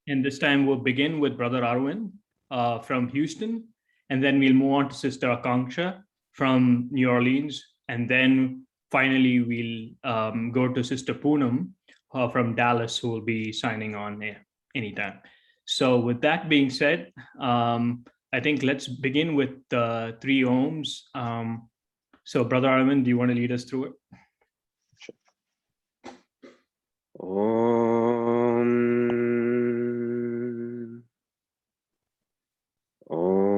And this time we'll begin with Brother Arvind from Houston, and then we'll move on to Sister Akanksha from New Orleans, and then finally we'll go to Sister Poonam from Dallas, who will be signing on anytime. So with that being said, I think let's begin with the 3 ohms. So Brother Arvind, do you want to lead us through it? Om. Om.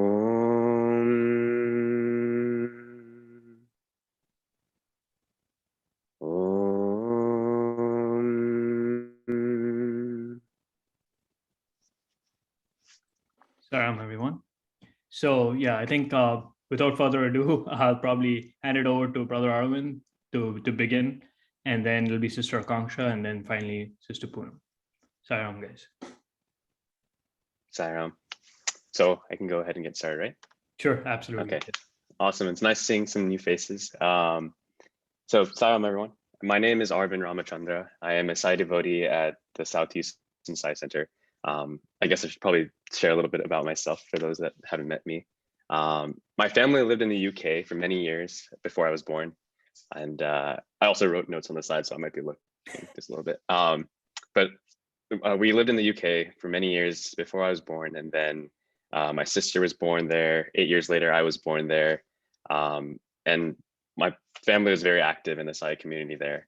Om. Salam, everyone. So yeah, I think without further ado, I'll probably hand it over to Brother Arvind to begin, and then it'll be Sister Akanksha, and then finally Sister Poonam. Salam, guys. Salam. So I can go ahead and get started, right? Sure, absolutely. Okay, awesome. It's nice seeing some new faces. So salam, everyone. My name is Arvind Ramachandra. I am a Sai devotee at the Southeast Sai Center. I guess I should probably share a little bit about myself for those that haven't met me. My family lived in the UK for many years before I was born. And I also wrote notes on the side, so I might be looking just a little bit. But we lived in the UK for many years before I was born. And then my sister was born there. 8 years later, I was born there. And my family was very active in the Sai community there.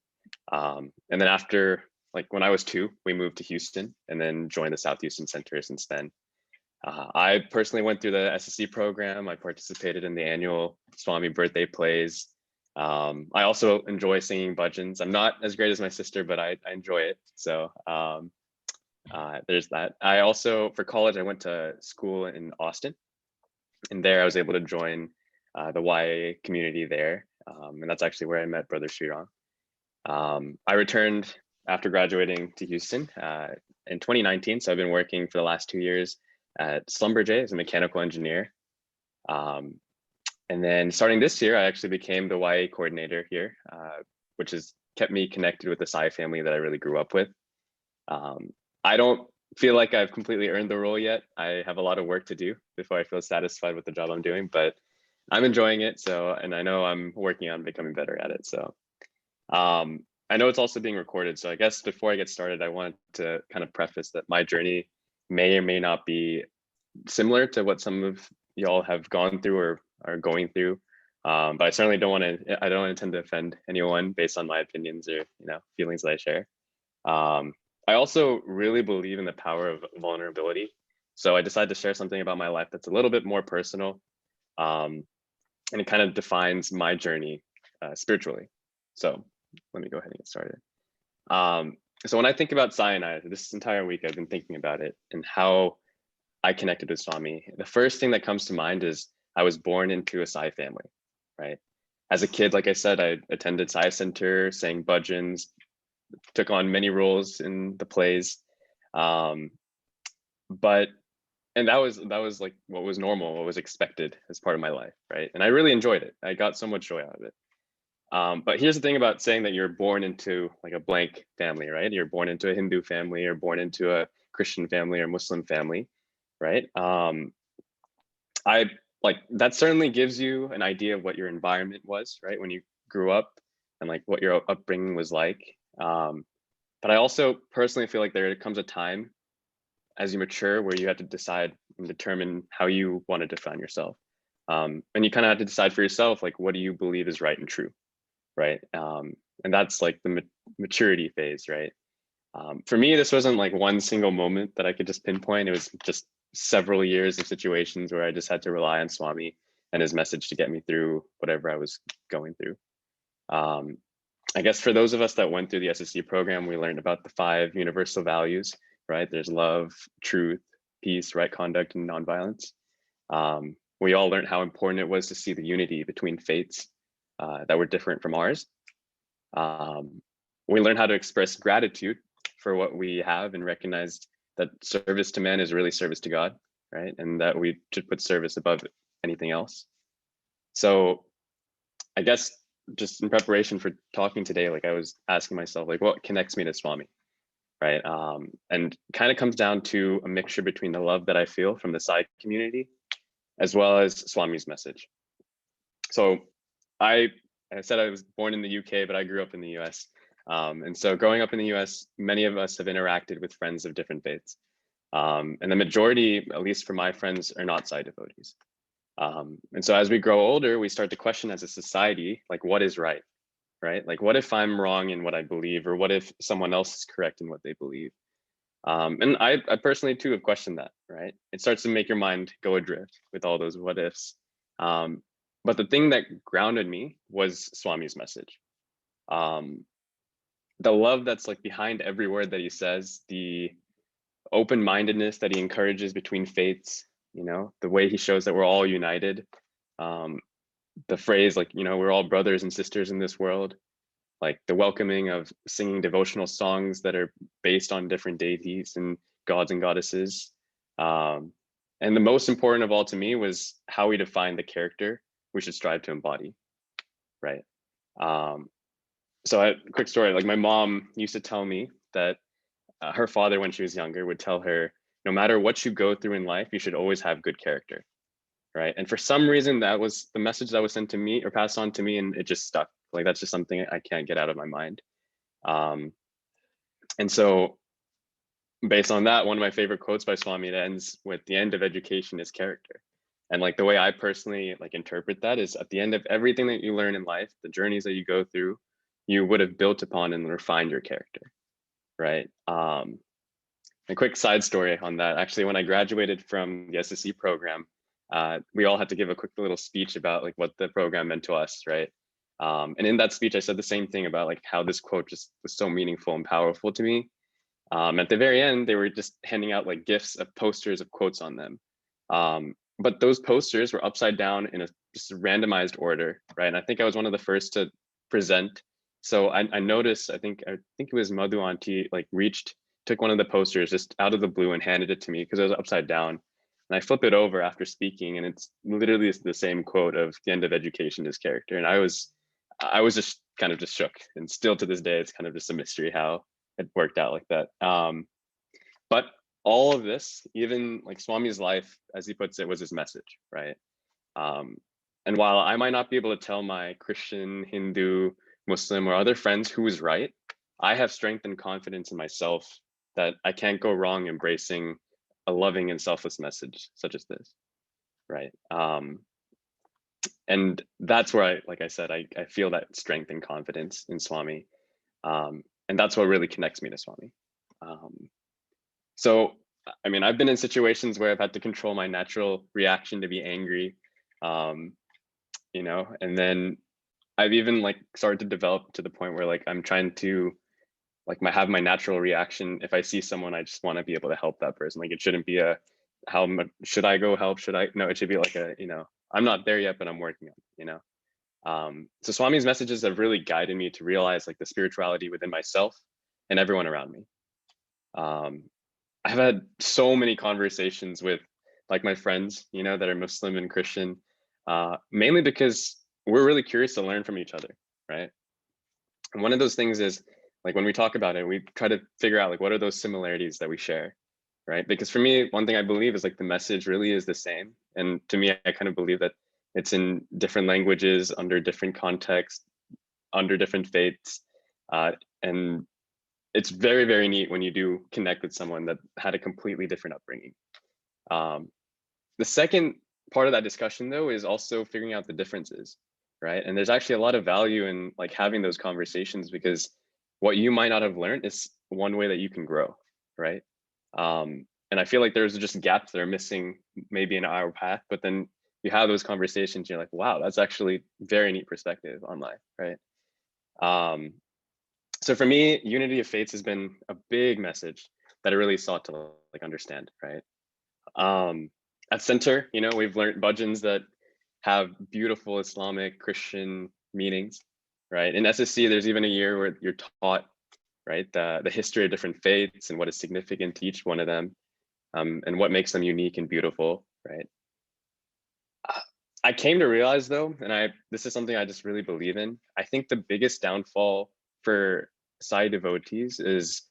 And then after, like when I was 2, we moved to Houston and then joined the South Houston Center since then. I personally went through the SSC program. I participated in the annual Swami birthday plays. I also enjoy singing bhajans. I'm not as great as my sister, but I enjoy it. So there's that. I also, for college, I went to school in Austin. And there I was able to join the YA community there. And that's actually where I met Brother Srirang. I returned after graduating to Houston in 2019. So I've been working for the last 2 years at Schlumberger as a mechanical engineer. And then starting this year, I actually became the YA coordinator here, which has kept me connected with the Sai family that I really grew up with. I don't feel like I've completely earned the role yet. I have a lot of work to do before I feel satisfied with the job I'm doing, but I'm enjoying it. So, and I know I'm working on becoming better at it. So I know it's also being recorded. So I guess before I get started, I want to kind of preface that my journey may or may not be similar to what some of y'all have gone through or are going through. But I certainly don't intend to offend anyone based on my opinions or, feelings that I share. I also really believe in the power of vulnerability. So I decided to share something about my life that's a little bit more personal. And it kind of defines my journey spiritually. So let me go ahead and get started. So when I think about Sinai, this entire week I've been thinking about it and how I connected with Swami. The first thing that comes to mind is I was born into a Sai family, right? As a kid, like I said, I attended Sai Center, sang bhajans, took on many roles in the plays. And that was like what was normal, what was expected as part of my life, right? And I really enjoyed it. I got so much joy out of it. But here's the thing about saying that you're born into like a blank family, right? You're born into a Hindu family, or born into a Christian family or Muslim family, right? That certainly gives you an idea of what your environment was, right? When you grew up and like what your upbringing was like. But I also personally feel like there comes a time as you mature where you have to decide and determine how you want to define yourself. And you kind of have to decide for yourself, like, what do you believe is right and true, right? And that's like the maturity phase, right? For me, this wasn't like one single moment that I could just pinpoint. It was just several years of situations where I just had to rely on Swami and his message to get me through whatever I was going through. I guess for those of us that went through the SSC program, we learned about the 5 universal values, right? There's love, truth, peace, right conduct, and nonviolence. We all learned how important it was to see the unity between faiths that were different from ours. We learned how to express gratitude for what we have and recognize that service to man is really service to God, right? And that we should put service above anything else. So I guess just in preparation for talking today, like I was asking myself, like, what connects me to Swami, right? And kind of comes down to a mixture between the love that I feel from the Sai community, as well as Swami's message. So I said I was born in the UK, but I grew up in the US. And so growing up in the US, many of us have interacted with friends of different faiths. And the majority, at least for my friends, are not Sai devotees. And so as we grow older, we start to question as a society, like, what is right? Right? Like, what if I'm wrong in what I believe, or what if someone else is correct in what they believe? And I personally too have questioned that, right? It starts to make your mind go adrift with all those what ifs. But the thing that grounded me was Swami's message. The love that's like behind every word that he says, the open-mindedness that he encourages between faiths, you know, the way he shows that we're all united. The phrase, like, you know, we're all brothers and sisters in this world, like the welcoming of singing devotional songs that are based on different deities and gods and goddesses. And the most important of all to me was how we define the character we should strive to embody, right? So a quick story, like my mom used to tell me that her father, when she was younger, would tell her, no matter what you go through in life, you should always have good character, right? And for some reason, that was the message that was sent to me or passed on to me, and it just stuck. Like, that's just something I can't get out of my mind. And so based on that, one of my favorite quotes by Swami, it ends with, the end of education is character. And like the way I personally like interpret that is, at the end of everything that you learn in life, the journeys that you go through, you would have built upon and refined your character, right? A quick side story on that. Actually, when I graduated from the SSC program, we all had to give a quick little speech about like what the program meant to us, right? And in that speech, I said the same thing about like how this quote just was so meaningful and powerful to me. At the very end, they were just handing out like gifts of posters of quotes on them. But those posters were upside down in a just randomized order, right? And I think I was one of the first to present. So I noticed, I think it was Madhu Auntie, like took one of the posters just out of the blue and handed it to me because it was upside down. And I flip it over after speaking, and it's literally the same quote of, the end of education is character. And I was just kind of just shook. And still to this day, it's kind of just a mystery how it worked out like that. But all of this, even like Swami's life, as he puts it, was his message, right? And while I might not be able to tell my Christian, Hindu, Muslim, or other friends who is right, I have strength and confidence in myself that I can't go wrong embracing a loving and selfless message such as this, right? And that's where like I said, I feel that strength and confidence in Swami. And that's what really connects me to Swami. So, I mean, I've been in situations where I've had to control my natural reaction to be angry, you know, and then I've even like started to develop to the point where like I'm trying to like have my natural reaction. If I see someone, I just want to be able to help that person. Like, it shouldn't be a, how much should I go help? Should I? No, it should be like a, you know, I'm not there yet, but I'm working on it, you know. So Swami's messages have really guided me to realize like the spirituality within myself and everyone around me. I've had so many conversations with like my friends, you know, that are Muslim and Christian, mainly because we're really curious to learn from each other, right? And one of those things is like when we talk about it, we try to figure out like what are those similarities that we share, right? Because for me, one thing I believe is like the message really is the same. And to me, I kind of believe that it's in different languages, under different contexts, under different faiths. And it's very, very neat when you do connect with someone that had a completely different upbringing. The second part of that discussion though is also figuring out the differences, right? And there's actually a lot of value in like having those conversations, because what you might not have learned is one way that you can grow, right? And I feel like there's just gaps that are missing maybe in our path, but then you have those conversations, you're like, wow, that's actually very neat perspective on life, right? So for me, unity of faiths has been a big message that I really sought to like understand, right? At Center, you know, we've learned bhajans that have beautiful Islamic Christian meanings, right? In SSC, there's even a year where you're taught, right, the history of different faiths and what is significant to each one of them, and what makes them unique and beautiful, right? I came to realize though, and this is something I just really believe in, I think the biggest downfall for Sai devotees is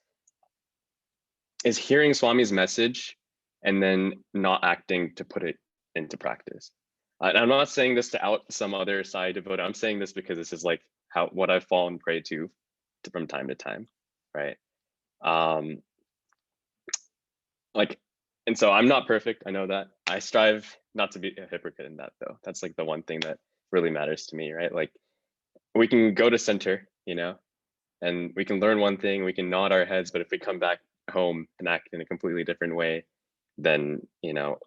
is hearing Swami's message and then not acting to put it into practice. I'm not saying this to out some other side devotee. I'm saying this because this is like what I've fallen prey to from time to time, right? Like, and so I'm not perfect. I know that. I strive not to be a hypocrite in that, though. That's like the one thing that really matters to me, right? Like, we can go to center, and we can learn one thing, we can nod our heads, but if we come back home and act in a completely different way, then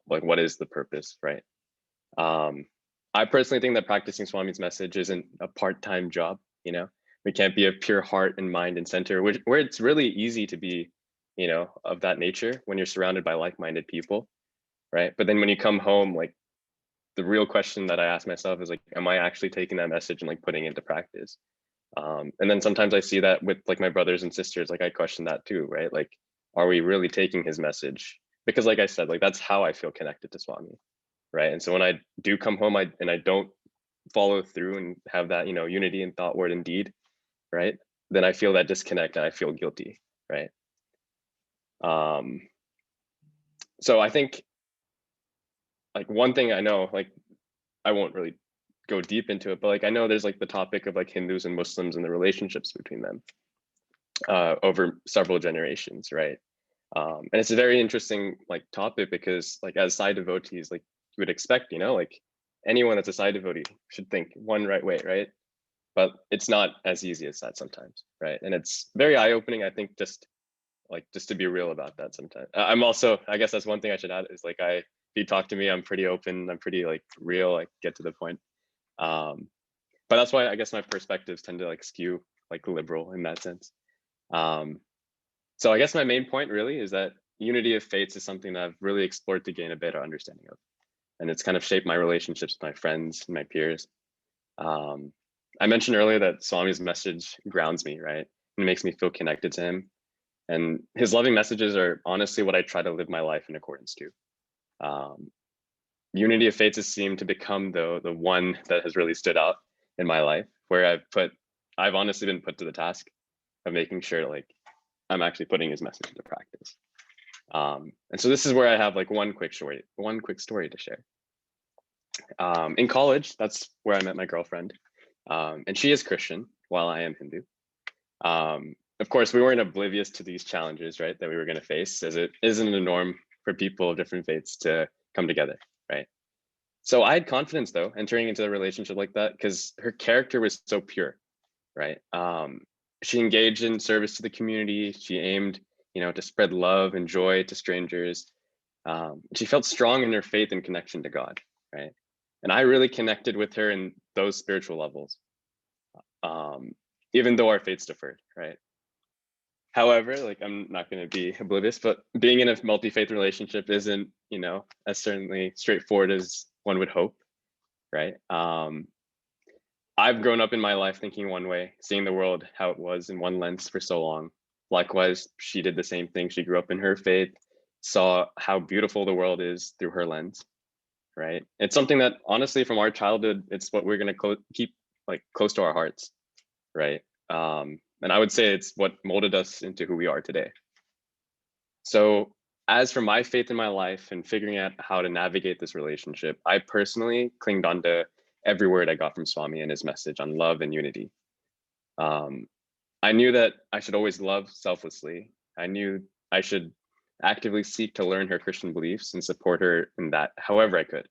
like, what is the purpose, right? I personally think that practicing Swami's message isn't a part-time job. We can't be a pure heart and mind and center, where it's really easy to be of that nature when you're surrounded by like-minded people, right? But then when you come home, like, the real question that I ask myself is like, am I actually taking that message and like putting it into practice? And then sometimes I see that with like my brothers and sisters, like I question that too, right? Like, are we really taking his message? Because like I said, like, that's how I feel connected to Swami, right? And so when I do come home, I don't follow through and have that, unity in thought, word, and deed, right? Then I feel that disconnect and I feel guilty, right? So I think, like, one thing I know, like, I won't really go deep into it, but like, I know there's like the topic of like Hindus and Muslims and the relationships between them over several generations, right? And it's a very interesting like topic, because like, as Sai devotees, like, you would expect, like, anyone that's a Sai devotee should think one right way, right? But it's not as easy as that sometimes, right? And it's very eye-opening, I think, just to be real about that sometimes. I'm also, I guess that's one thing I should add, is like, if you talk to me, I'm pretty open, I'm pretty like real, like get to the point. But that's why I guess my perspectives tend to like skew like liberal in that sense. So I guess my main point really is that unity of faiths is something that I've really explored to gain a better understanding of. And it's kind of shaped my relationships with my friends and my peers. I mentioned earlier that Swami's message grounds me, right? And it makes me feel connected to him. And his loving messages are honestly what I try to live my life in accordance to. Unity of faiths has seemed to become the one that has really stood out in my life, where I've honestly been put to the task of making sure like I'm actually putting his message into practice. And so this is where I have like one quick story to share. In college, that's where I met my girlfriend, and she is Christian while I am Hindu. Of course, we weren't oblivious to these challenges, right, that we were going to face, as it isn't a norm for people of different faiths to come together, right? So I had confidence, though, entering into a relationship like that, because her character was so pure, right? She engaged in service to the community. She aimed, to spread love and joy to strangers. She felt strong in her faith and connection to God, right? And I really connected with her in those spiritual levels, even though our faiths differed, right? However, like, I'm not going to be oblivious, but being in a multi-faith relationship isn't, as certainly straightforward as one would hope, right? I've grown up in my life thinking one way, seeing the world how it was in one lens for so long. Likewise, she did the same thing. She grew up in her faith, saw how beautiful the world is through her lens, right? It's something that honestly, from our childhood, it's what we're going to keep like close to our hearts, right? And I would say it's what molded us into who we are today. So as for my faith in my life and figuring out how to navigate this relationship, I personally clinged on to every word I got from Swami and his message on love and unity. I knew that I should always love selflessly. I knew I should actively seek to learn her Christian beliefs and support her in that however I could,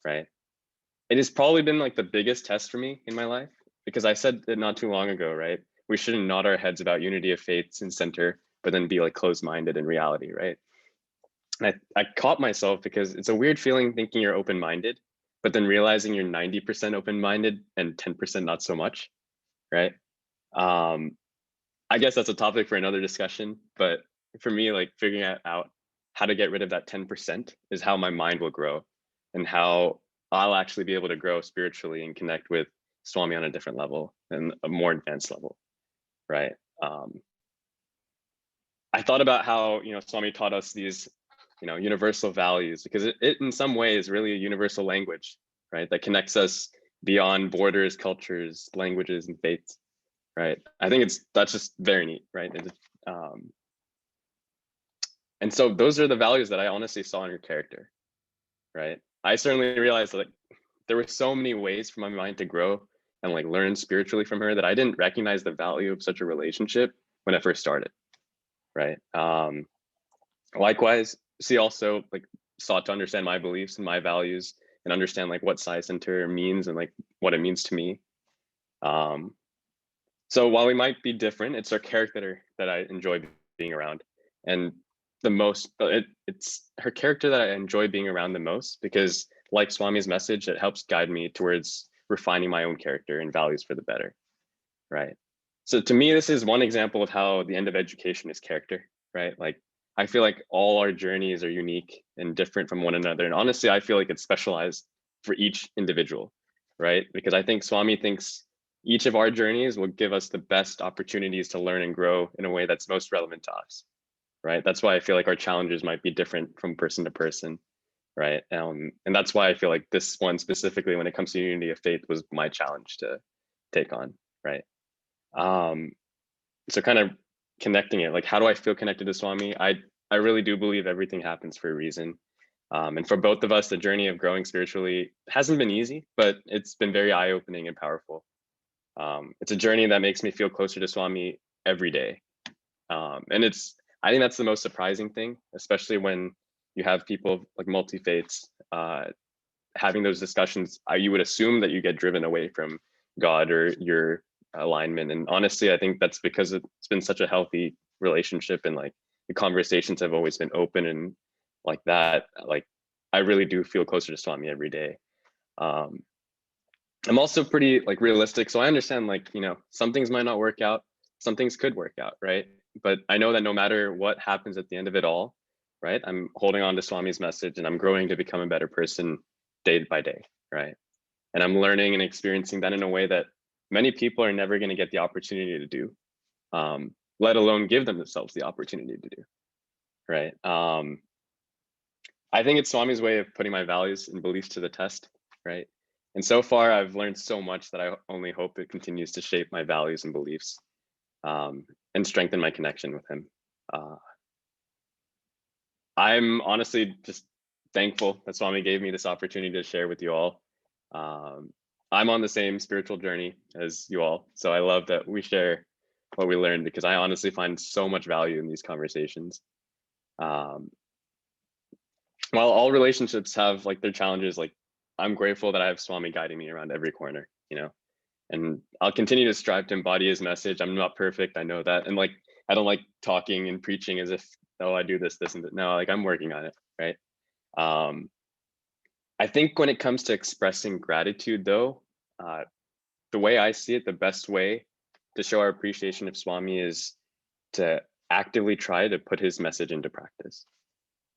right? It has probably been like the biggest test for me in my life, because I said it not too long ago, right? We shouldn't nod our heads about unity of faiths in center, but then be like closed-minded in reality, right? And I caught myself, because it's a weird feeling thinking you're open-minded, but then realizing you're 90% open-minded and 10% not so much, right? I guess that's a topic for another discussion, but for me, like, figuring out how to get rid of that 10% is how my mind will grow, and how I'll actually be able to grow spiritually and connect with Swami on a different level and a more advanced level, right? I thought about how, Swami taught us these, universal values, because it in some way is really a universal language, right? That connects us beyond borders, cultures, languages, and faiths, right? I think that's just very neat, right? And so those are the values that I honestly saw in her character, right? I certainly realized that like, there were so many ways for my mind to grow and like learn spiritually from her that I didn't recognize the value of such a relationship when I first started, right? Likewise, she also like sought to understand my beliefs and my values and understand like what Sai Center means and like what it means to me. So while we might be different, it's her character that I enjoy being around. And it's her character that I enjoy being around the most because like Swami's message, it helps guide me towards refining my own character and values for the better, right? So to me, this is one example of how the end of education is character, right? Like I feel like all our journeys are unique and different from one another. And honestly, I feel like it's specialized for each individual, right? Because I think Swami thinks each of our journeys will give us the best opportunities to learn and grow in a way that's most relevant to us, right? That's why I feel like our challenges might be different from person to person, right? And that's why I feel like this one specifically, when it comes to unity of faith, was my challenge to take on, right? So kind of connecting it, like how do I feel connected to Swami? I really do believe everything happens for a reason. And for both of us, the journey of growing spiritually hasn't been easy, but it's been very eye-opening and powerful. It's a journey that makes me feel closer to Swami every day. And I think that's the most surprising thing, especially when you have people like multi-faiths having those discussions. You would assume that you get driven away from God or your alignment. And honestly, I think that's because it's been such a healthy relationship and like the conversations have always been open and like that. Like I really do feel closer to Swami every day. I'm also pretty like realistic. So I understand like, some things might not work out, some things could work out, right? But I know that no matter what happens at the end of it all, right? I'm holding on to Swami's message and I'm growing to become a better person day by day, right? And I'm learning and experiencing that in a way that many people are never going to get the opportunity to do, let alone give themselves the opportunity to do, right? I think it's Swami's way of putting my values and beliefs to the test, right? And so far, I've learned so much that I only hope it continues to shape my values and beliefs and strengthen my connection with him. I'm honestly just thankful that Swami gave me this opportunity to share with you all. I'm on the same spiritual journey as you all, so I love that we share what we learned because I honestly find so much value in these conversations. While all relationships have like their challenges, like I'm grateful that I have Swami guiding me around every corner, and I'll continue to strive to embody his message. I'm not perfect, I know that. And like, I don't like talking and preaching as if, oh, I do this and that. No, like I'm working on it, right? I think when it comes to expressing gratitude though, the way I see it, the best way to show our appreciation of Swami is to actively try to put his message into practice.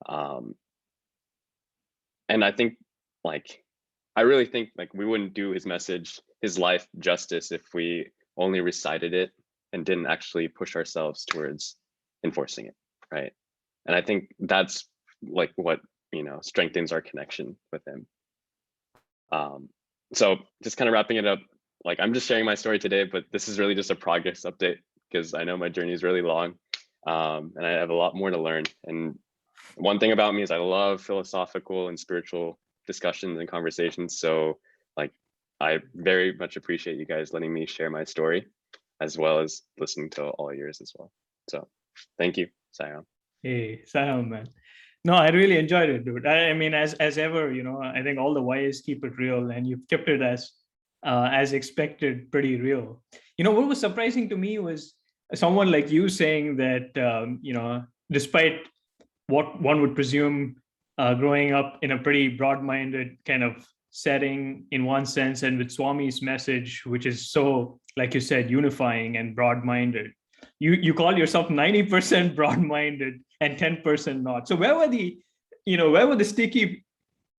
And I think I really think like we wouldn't do his message, his life justice if we only recited it and didn't actually push ourselves towards enforcing it, right? And I think that's like what, strengthens our connection with him. So just kind of wrapping it up, like I'm just sharing my story today, but this is really just a progress update because I know my journey is really long and I have a lot more to learn. And one thing about me is I love philosophical and spiritual discussions and conversations. So like, I very much appreciate you guys letting me share my story as well as listening to all yours as well. So thank you, Sayam. Hey, Sam, man. No, I really enjoyed it, dude. I mean, as ever, I think all the whys keep it real, and you've kept it as expected, pretty real. What was surprising to me was someone like you saying that, despite what one would presume growing up in a pretty broad-minded kind of setting in one sense, and with Swami's message, which is so, like you said, unifying and broad-minded, you call yourself 90% broad-minded and 10% not. So where were the sticky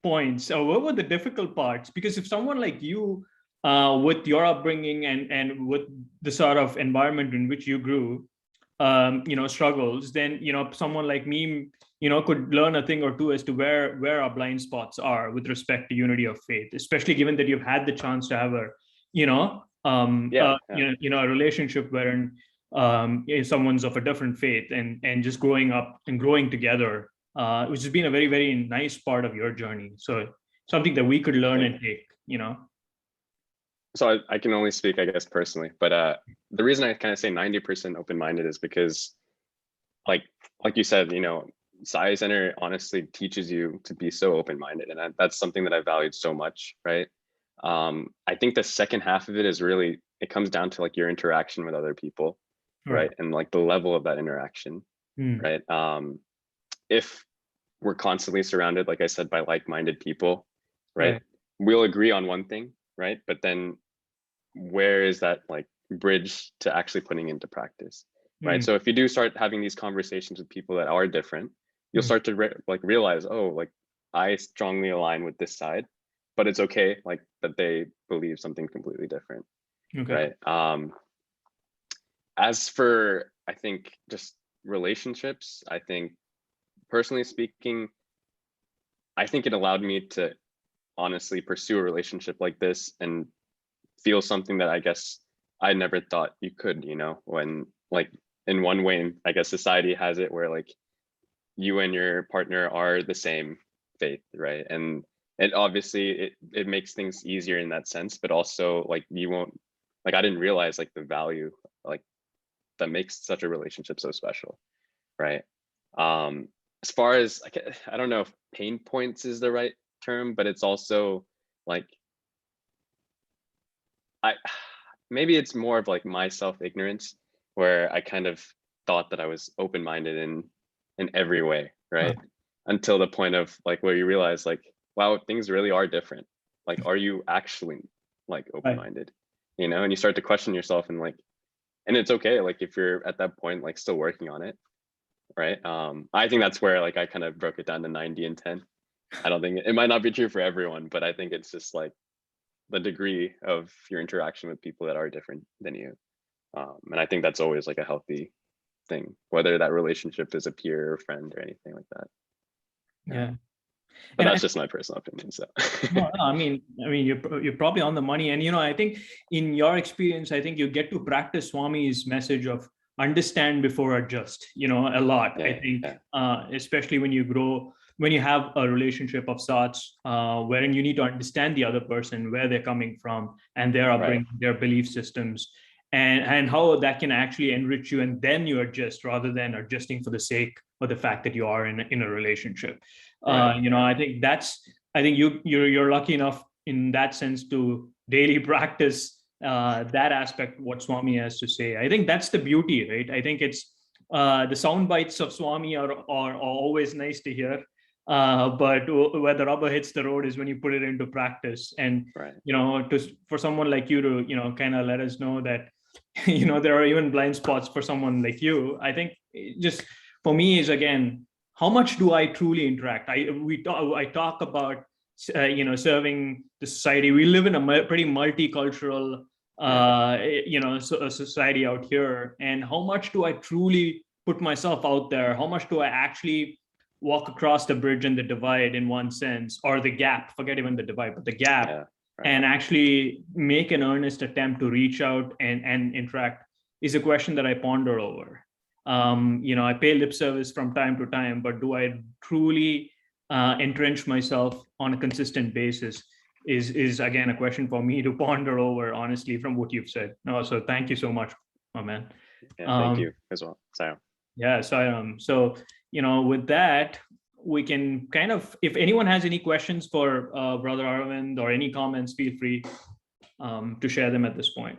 points, or what were the difficult parts? Because if someone like you, with your upbringing and with the sort of environment in which you grew, struggles, then someone like me, could learn a thing or two as to where our blind spots are with respect to unity of faith, especially given that you've had the chance to have a, a relationship wherein if someone's of a different faith, and just growing up and growing together, which has been a very, very nice part of your journey. So something that we could learn and take, So I can only speak, I guess, personally, but the reason I kind of say 90% open-minded is because, like you said, Sai Center honestly teaches you to be so open-minded, and that's something that I valued so much, right? I think the second half of it is really, it comes down to like your interaction with other people, right? And like the level of that interaction, right? If we're constantly surrounded, like I said, by like-minded people, right? We'll agree on one thing, right? But then where is that like bridge to actually putting into practice, right? So if you do start having these conversations with people that are different, you'll start to realize, oh, like I strongly align with this side, but it's okay, like that they believe something completely different, right? As for, I think, just relationships, I think personally speaking, I think it allowed me to honestly pursue a relationship like this and feel something that I guess I never thought you could, when like in one way, I guess society has it where like you and your partner are the same faith, right? And obviously it makes things easier in that sense, but also like you won't, like I didn't realize like the value like that makes such a relationship so special, right? As far as I don't know if pain points is the right term, but it's also like maybe it's more of like my self-ignorance, where I kind of thought that I was open-minded in every way, right? Until the point of like where you realize like, wow, things really are different. Like, are you actually like open-minded? And you start to question yourself, and like, and it's okay, like if you're at that point, like still working on it, right? I think that's where like I kind of broke it down to 90 and 10. I don't think it might not be true for everyone, but I think it's just like the degree of your interaction with people that are different than you. And I think that's always like a healthy thing, whether that relationship is a peer or friend or anything like that. But that's just my personal opinion. So no, I mean you're probably on the money. And I think in your experience, I think you get to practice Swami's message of understand before adjust, a lot. I think especially when you grow, when you have a relationship of sorts, wherein you need to understand the other person, where they're coming from and their upbringing, their belief systems, and how that can actually enrich you, and then you adjust rather than adjusting for the sake of the fact that you are in a relationship. I think you're lucky enough in that sense to daily practice that aspect, what Swami has to say. I think that's the beauty, right? I think it's the sound bites of Swami are always nice to hear. But where the rubber hits the road is when you put it into practice. And for someone like you to kind of let us know that there are even blind spots for someone like you. I think just for me is, again, how much do I truly interact? I talk about serving the society. We live in a pretty multicultural society out here, and how much do I truly put myself out there? How much do I actually walk across the bridge and the divide, in one sense, or the gap, forget even the divide, but the gap, and actually make an earnest attempt to reach out and interact, is a question that I ponder over. I pay lip service from time to time, but do I truly entrench myself on a consistent basis is again a question for me to ponder over, honestly, from what you've said. No, so thank you so much, my man. Thank you as well. Sorry. Yeah, so with that, we can kind of, if anyone has any questions for Brother Arvind or any comments, feel free to share them at this point.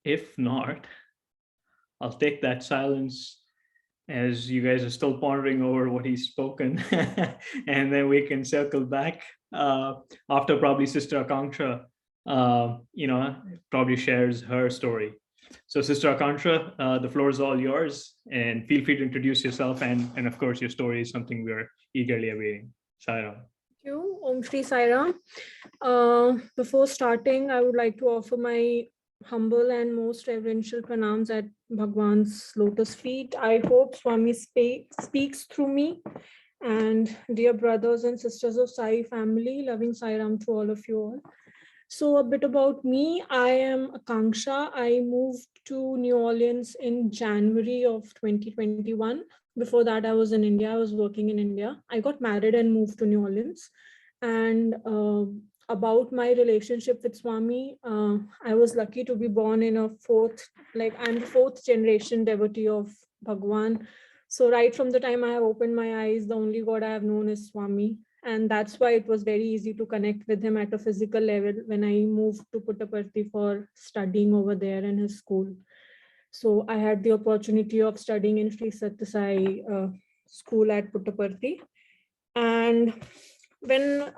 If not, I'll take that silence as you guys are still pondering over what he's spoken, and then we can circle back after probably Sister Akanksha, probably shares her story. So Sister Akanksha, the floor is all yours, and feel free to introduce yourself, and of course your story is something we're eagerly awaiting. Sairam. Thank you. Om Shri Sairam. Before starting, I would like to offer my humble and most reverential pranams at Bhagwan's lotus feet. I hope Swami speaks through me, and dear brothers and sisters of Sai family, loving Sai Ram to all of you all. So a bit about me, I am Akanksha. I moved to New Orleans in January of 2021. Before that, I was in India. I was working in India. I got married and moved to New Orleans. And about my relationship with Swami, I was lucky to be born in a I'm the fourth generation devotee of Bhagwan. So right from the time I have opened my eyes, the only God I have known is Swami. And that's why it was very easy to connect with him at a physical level when I moved to Puttaparthi for studying over there in his school. So I had the opportunity of studying in Sri Sathya Sai school at Puttaparthi. And when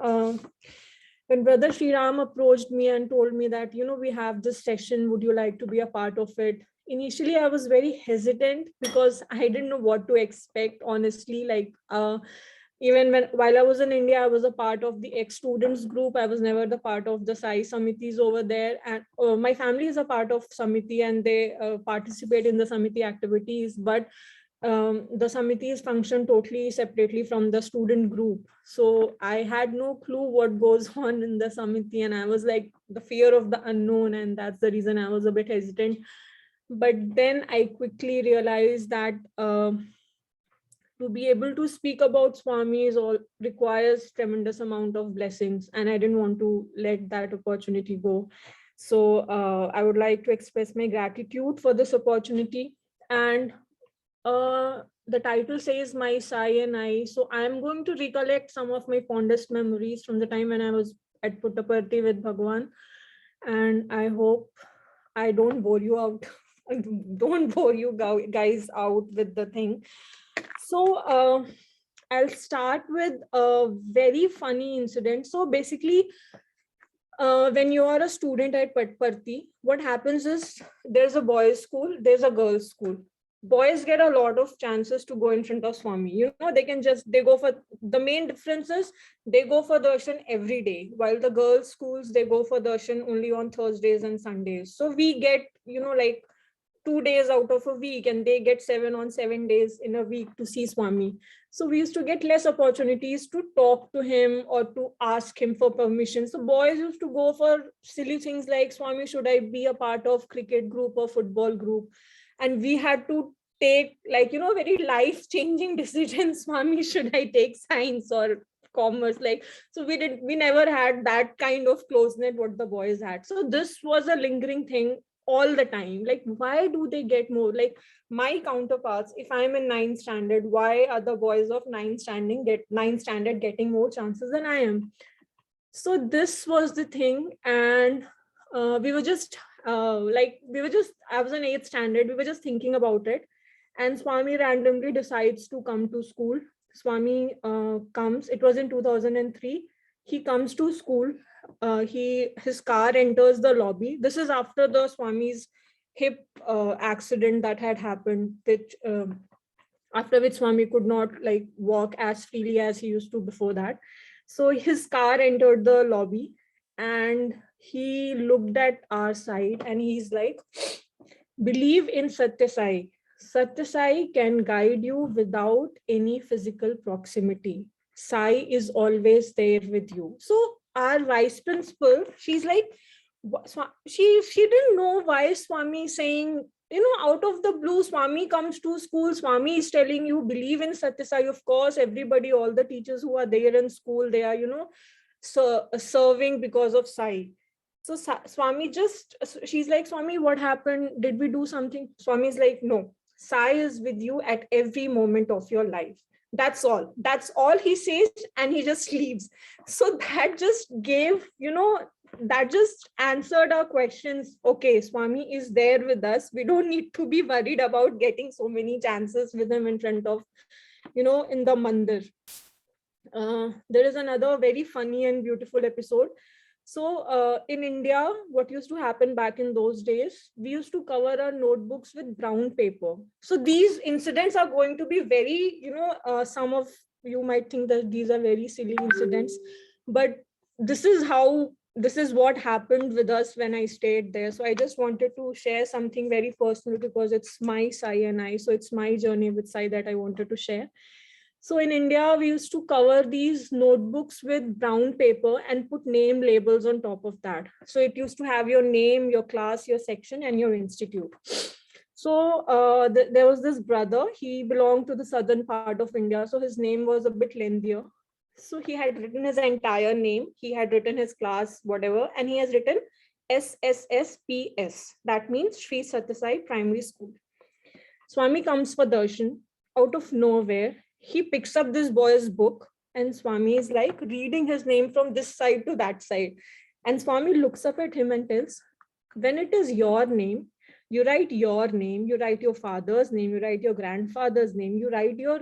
Brother Sri Ram approached me and told me that, we have this session, would you like to be a part of it? Initially, I was very hesitant because I didn't know what to expect, honestly. Even while I was in India, I was a part of the ex-students group. I was never the part of the Sai Samitis over there. And my family is a part of Samiti and they participate in the Samiti activities. But the Samitis function totally separately from the student group. So I had no clue what goes on in the Samiti. And I was like, the fear of the unknown. And that's the reason I was a bit hesitant. But then I quickly realized that to be able to speak about Swami requires tremendous amount of blessings, and I didn't want to let that opportunity go. So I would like to express my gratitude for this opportunity. And the title says My Sai and I. So I'm going to recollect some of my fondest memories from the time when I was at Puttaparthi with Bhagwan. And I hope I don't bore you out. Don't bore you guys out with the thing. So I'll start with a very funny incident. So basically, when you are a student at Puttaparthi, what happens is there's a boys' school, there's a girls' school. Boys get a lot of chances to go in front of Swami. They go for, the main difference is they go for darshan every day, while the girls' schools, they go for darshan only on Thursdays and Sundays. So we get, 2 days out of a week, and they get 7 on 7 days in a week to see Swami. So we used to get less opportunities to talk to him or to ask him for permission. So boys used to go for silly things like, Swami, should I be a part of cricket group or football group? And we had to take very life-changing decisions. Swami, should I take science or commerce? So we never had that kind of closeness what the boys had. So this was a lingering thing all the time. Why do they get more? My counterparts, if I'm in 9th standard, why are the boys of 9th standard getting more chances than I am? So this was the thing. And I was in 8th standard, we were just thinking about it. And Swami randomly decides to come to school. Swami comes, it was in 2003. He comes to school. His car enters the lobby. This is after the Swami's hip accident that had happened, after which Swami could not walk as freely as he used to before that. So his car entered the lobby and he looked at our side and he's like, believe in Satya Sai. Satya Sai can guide you without any physical proximity. Sai is always there with you. So our vice principal, she's like, she didn't know why Swami is saying, out of the blue, Swami comes to school, Swami is telling you, believe in Satya Sai. Of course, everybody, all the teachers who are there in school, they are, serving because of Sai. So Swami she's like, Swami, what happened? Did we do something? Swami's like, no, Sai is with you at every moment of your life. That's all he says, and he just leaves. So that just gave, that just answered our questions. Okay, Swami is there with us. We don't need to be worried about getting so many chances with him in front of, in the mandir. There is another very funny and beautiful episode. So in India, what used to happen back in those days, we used to cover our notebooks with brown paper. So these incidents are going to be very, some of you might think that these are very silly incidents, but this is what happened with us when I stayed there. So I just wanted to share something very personal because it's my Sai and I. So it's my journey with Sai that I wanted to share. So in India, we used to cover these notebooks with brown paper and put name labels on top of that. So it used to have your name, your class, your section, and your institute. So there was this brother, he belonged to the southern part of India. So his name was a bit lengthier. So he had written his entire name, he had written his class, whatever, and he has written SSSPS. That means Sri Satyasai Primary School. Swami comes for darshan out of nowhere. He picks up this boy's book and Swami is like reading his name from this side to that side. And Swami looks up at him and tells, when it is your name, you write your name, you write your father's name, you write your grandfather's name, you write your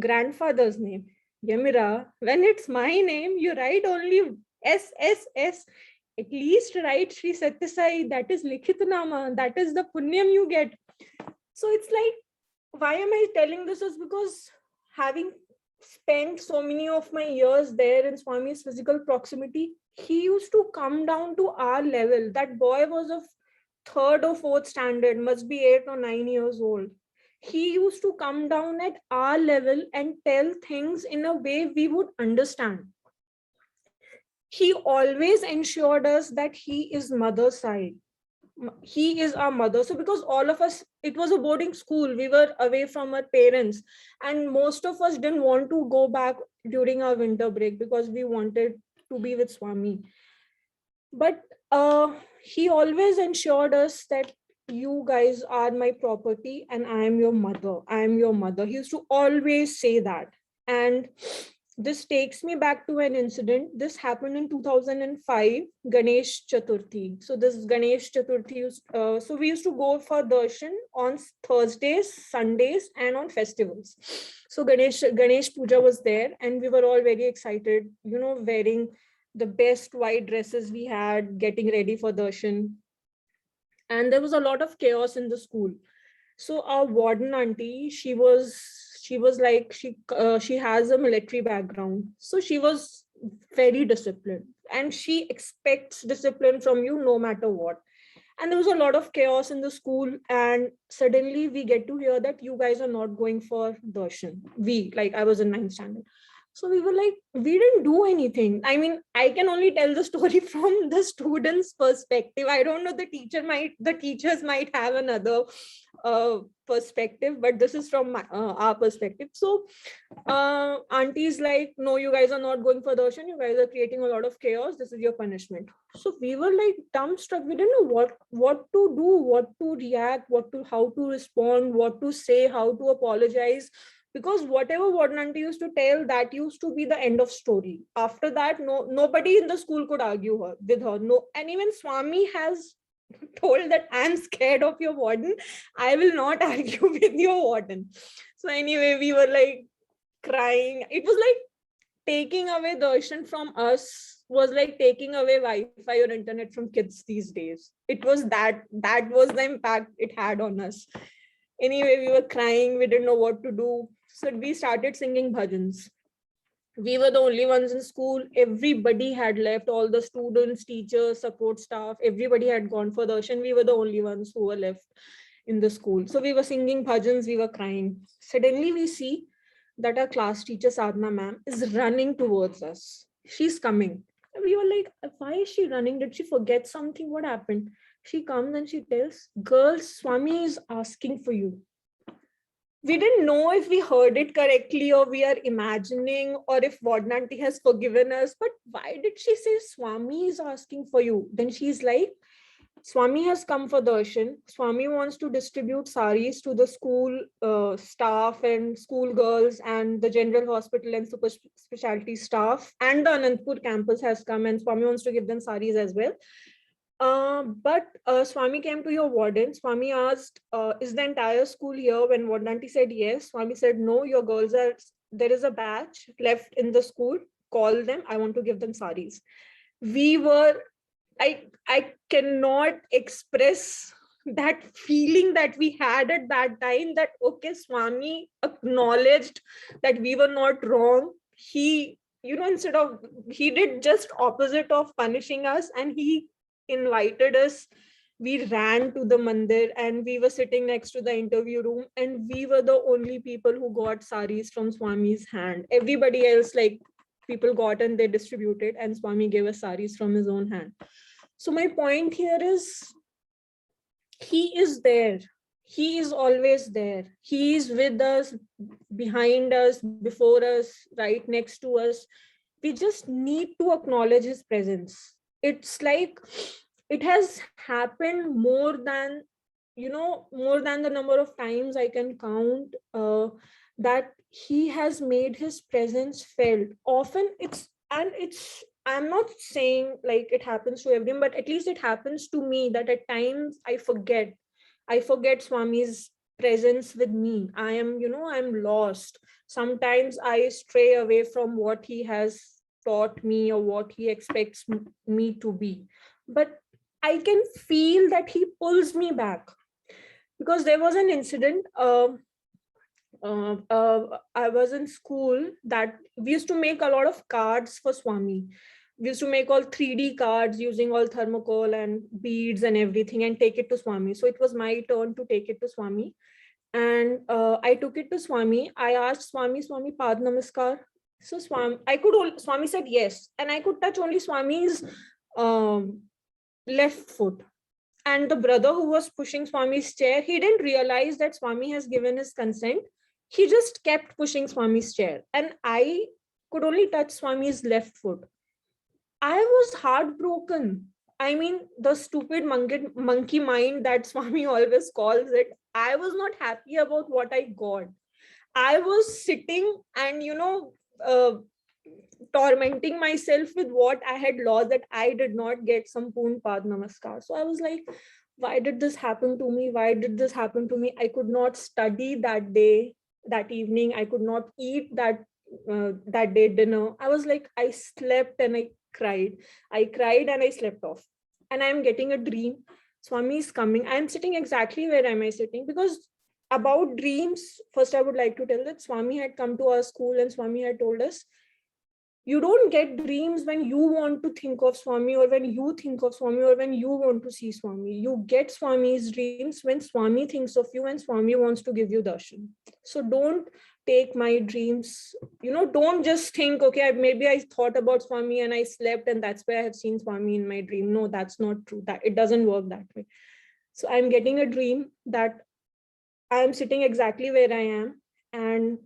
grandfather's name. Yamira, when it's my name, you write only SSS. At least write Sri Satyasai, that is Likhitnama, that is the Punyam you get. So it's like, why am I telling this? Is because having spent so many of my years there in Swami's physical proximity, he used to come down to our level. That boy was of third or fourth standard, must be 8 or 9 years old. He used to come down at our level and tell things in a way we would understand. He always ensured us that he is mother's side. He is our mother. So because all of us, it was a boarding school, we were away from our parents, and most of us didn't want to go back during our winter break because we wanted to be with Swami. But he always ensured us that you guys are my property and I am your mother. I am your mother. He used to always say that. And this takes me back to an incident. This happened in 2005, Ganesh Chaturthi. So this Ganesh Chaturthi, so we used to go for darshan on Thursdays, Sundays, and on festivals. So Ganesh Puja was there, and we were all very excited, wearing the best white dresses we had, getting ready for darshan. And there was a lot of chaos in the school. So our warden auntie, she was like, she has a military background. So she was very disciplined and she expects discipline from you no matter what. And there was a lot of chaos in the school. And suddenly we get to hear that you guys are not going for darshan. I was in 9th standard. So we were like, we didn't do anything. I mean, I can only tell the story from the students' perspective. I don't know, the teachers might have another perspective, but this is from our perspective. So auntie's like, no, you guys are not going for darshan. You guys are creating a lot of chaos. This is your punishment. So we were like dumbstruck. We didn't know what to do, what to react, how to respond, what to say, how to apologize. Because whatever warden auntie used to tell, that used to be the end of story. After that, nobody in the school could argue with her. No, and even Swami has told that I'm scared of your warden. I will not argue with your warden. So anyway, we were like crying. It was like taking away darshan from us was like taking away Wi-Fi or internet from kids these days. It was that was the impact it had on us. Anyway, we were crying. We didn't know what to do. So we started singing bhajans. We were the only ones in school. Everybody had left. All the students, teachers, support staff, everybody had gone for darshan. We were the only ones who were left in the school. So we were singing bhajans. We were crying. Suddenly we see that our class teacher, Sadhna ma'am, is running towards us. She's coming. We were like, why is she running? Did she forget something? What happened? She comes and she tells, girls, Swami is asking for you. We didn't know if we heard it correctly or we are imagining or if warden auntie has forgiven us. But why did she say Swami is asking for you? Then she's like, Swami has come for darshan. Swami wants to distribute saris to the school staff and school girls and the general hospital and super specialty staff. And the Anantapur campus has come and Swami wants to give them saris as well. But Swami came to your warden. Swami asked, is the entire school here? When warden auntie said yes, Swami said, no, your girls there is a batch left in the school. Call them. I want to give them saris. We were, I cannot express that feeling that we had at that time that, okay, Swami acknowledged that we were not wrong. He, he did just opposite of punishing us, and he invited us we ran to the mandir and we were sitting next to the interview room, and we were the only people who got saris from Swami's hand. Everybody else, like, people got and they distributed, and Swami gave us saris from his own hand. So my point here is, he is there. He is always there. He is with us, behind us, before us, right next to us. We just need to acknowledge his presence. It's like it has happened more than, more than the number of times I can count, that he has made his presence felt. Often I'm not saying like it happens to everyone, but at least it happens to me that at times I forget Swami's presence with me. I'm lost. Sometimes I stray away from what he has taught me or what he expects me to be. But I can feel that he pulls me back. Because there was an incident, I was in school, that we used to make a lot of cards for Swami. We used to make all 3D cards using all thermocol and beads and everything and take it to Swami. So it was my turn to take it to Swami. And I took it to Swami. I asked Swami, Pad Namaskar. So Swami said yes. And I could touch only Swami's left foot. And the brother who was pushing Swami's chair, he didn't realize that Swami has given his consent. He just kept pushing Swami's chair. And I could only touch Swami's left foot. I was heartbroken. I mean, the stupid monkey mind that Swami always calls it. I was not happy about what I got. I was sitting and, tormenting myself with what I had lost, that I did not get some Poon Pad Namaskar. So I was like, why did this happen to me? Why did this happen to me? I could not study that day, that evening. I could not eat that day dinner. I was like, I slept and I cried. I cried and I slept off. And I'm getting a dream. Swami is coming. I'm sitting exactly where am I sitting? Because about dreams, first I would like to tell that Swami had come to our school and Swami had told us, you don't get dreams when you want to think of Swami or when you think of Swami or when you want to see Swami. You get Swami's dreams when Swami thinks of you and Swami wants to give you darshan. So don't take my dreams, don't just think, okay, maybe I thought about Swami and I slept and that's why I have seen Swami in my dream. No, that's not true. That it doesn't work that way. So I'm getting a dream that I'm sitting exactly where I am, and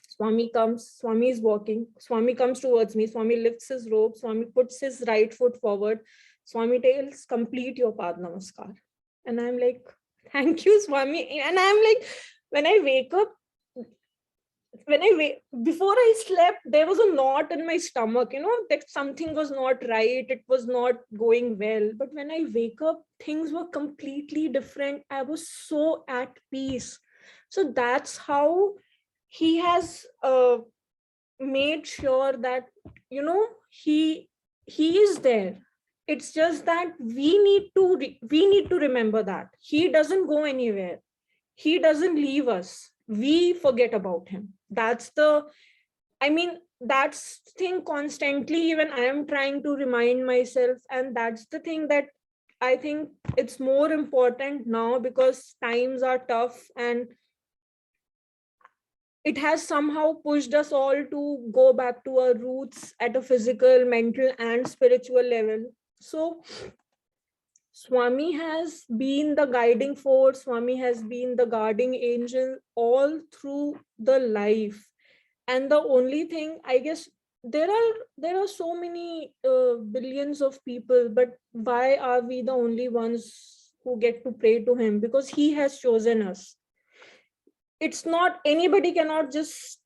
Swami comes, Swami is walking, Swami comes towards me, Swami lifts his robe, Swami puts his right foot forward, Swami tells, complete your Pad Namaskar. And I'm like, thank you, Swami. And I'm like, when I wake up, before I slept, there was a knot in my stomach, that something was not right, it was not going well. But when I wake up, things were completely different. I was so at peace. So that's how he has made sure that, he is there. It's just that we need to remember that he doesn't go anywhere. He doesn't leave us. We forget about him. That's the thing constantly, even I am trying to remind myself. And that's the thing that I think it's more important now, because times are tough and it has somehow pushed us all to go back to our roots at a physical, mental, and spiritual level. So Swami has been the guiding force. Swami has been the guarding angel all through the life. And the only thing, I guess, there are so many billions of people, but why are we the only ones who get to pray to him? Because he has chosen us. It's not, anybody cannot just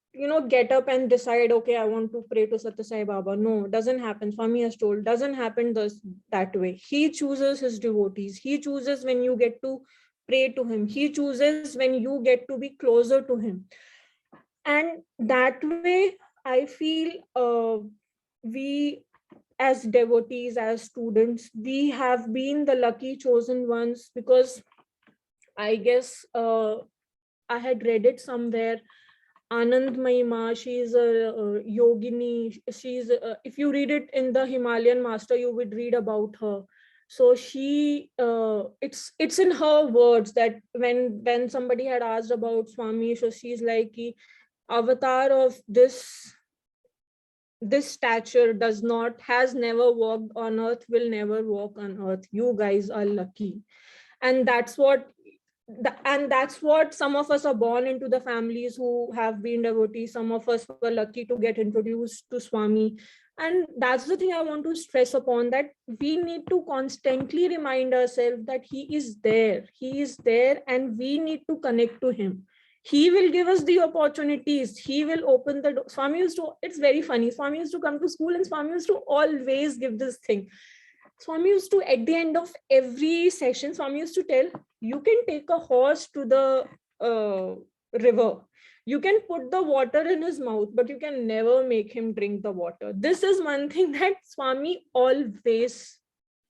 get up and decide, okay, I want to pray to Satya Sai Baba. No, doesn't happen. Swami has told, doesn't happen that way. He chooses his devotees. He chooses when you get to pray to him. He chooses when you get to be closer to him. And that way, I feel we as devotees, as students, we have been the lucky chosen ones, because I guess I had read it somewhere. Anand Mahima, she is a yogini. She's if you read it in the Himalayan Master, you would read about her. So she, it's in her words that when somebody had asked about Swami, so she's like, "Ki avatar of this stature has never walked on earth, will never walk on earth. You guys are lucky." And that's what some of us are born into the families who have been devotees. Some of us were lucky to get introduced to Swami. And that's the thing I want to stress upon, that we need to constantly remind ourselves that he is there, and we need to connect to him. He will give us the opportunities. He will open the door. Swami used to, it's very funny, Swami used to come to school and Swami used to always give this thing. Swami used to, at the end of every session, Swami used to tell, you can take a horse to the river. You can put the water in his mouth, but you can never make him drink the water. This is one thing that Swami always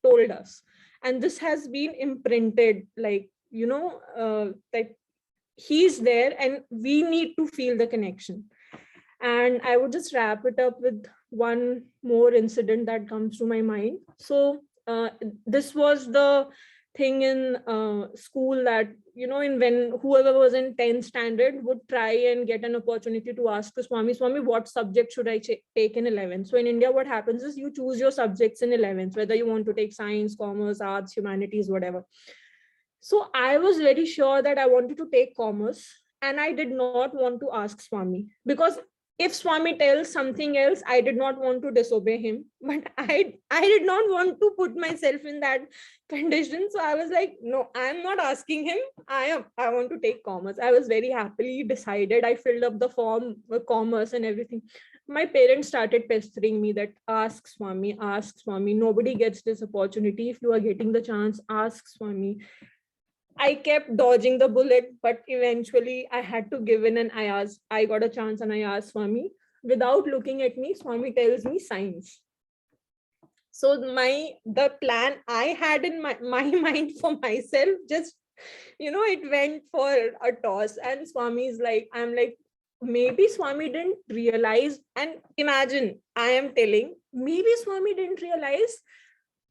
told us. And this has been imprinted, like, that he's there and we need to feel the connection. And I would just wrap it up with one more incident that comes to my mind. So this was the thing in school that, in when whoever was in 10th standard would try and get an opportunity to ask to Swami, what subject should I take in 11th? So in India, what happens is you choose your subjects in 11th, whether you want to take science, commerce, arts, humanities, whatever. So I was very sure that I wanted to take commerce, and I did not want to ask Swami, because if Swami tells something else, I did not want to disobey him, but I did not want to put myself in that condition. So I was like, no, I'm not asking him. I want to take commerce. I was very happily decided. I filled up the form with commerce and everything. My parents started pestering me that ask Swami. Nobody gets this opportunity. If you are getting the chance, ask Swami. I kept dodging the bullet, but eventually I had to give in, and I got a chance and I asked Swami. Without looking at me, Swami tells me science. So the plan I had in my mind for myself, just, it went for a toss. And Swami's like, I'm like, maybe Swami didn't realize. And imagine, I am telling, maybe Swami didn't realize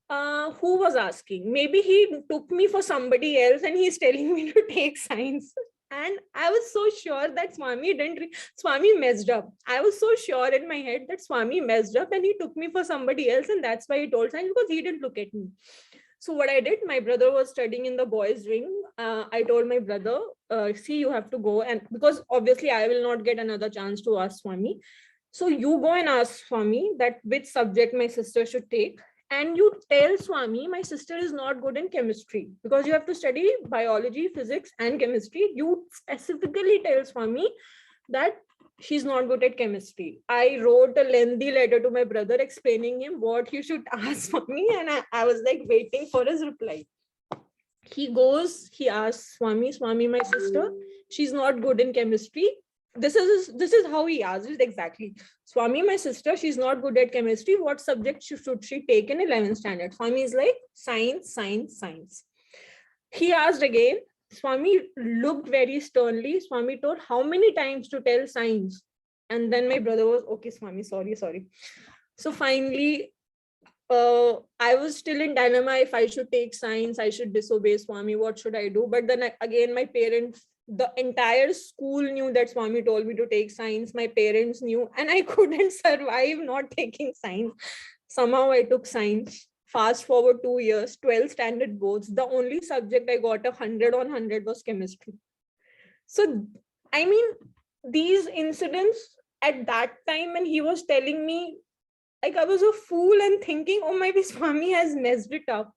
who was asking. Maybe he took me for somebody else and he's telling me to take science. And I was so sure that Swami messed up. I was so sure in my head that Swami messed up and he took me for somebody else, and that's why he told science, because he didn't look at me. So what I did, my brother was studying in the boys' wing. I told my brother, see, you have to go, and because obviously I will not get another chance to ask Swami. So you go and ask Swami that which subject my sister should take. And you tell Swami, my sister is not good in chemistry, because you have to study biology, physics, and chemistry. You specifically tell Swami that she's not good at chemistry. I wrote a lengthy letter to my brother explaining him what he should ask Swami, and I was like waiting for his reply. He goes, he asks Swami, my sister, she's not good in chemistry. This is how he asked it exactly. Swami, my sister, she's not good at chemistry. What subject should she take in 11th standard? Swami is like, science. He asked again. Swami looked very sternly. Swami told how many times to tell science. And then my brother was, okay, Swami, sorry. So finally, I was still in dilemma if I should take science, I should disobey Swami, what should I do? But then again, my parents, the entire school knew that Swami told me to take science. My parents knew, and I couldn't survive not taking science. Somehow I took science. Fast forward 2 years, 12th standard boards. The only subject I got 100 on 100 was chemistry. So, I mean, these incidents at that time when he was telling me, like, I was a fool and thinking, oh, maybe Swami has messed it up.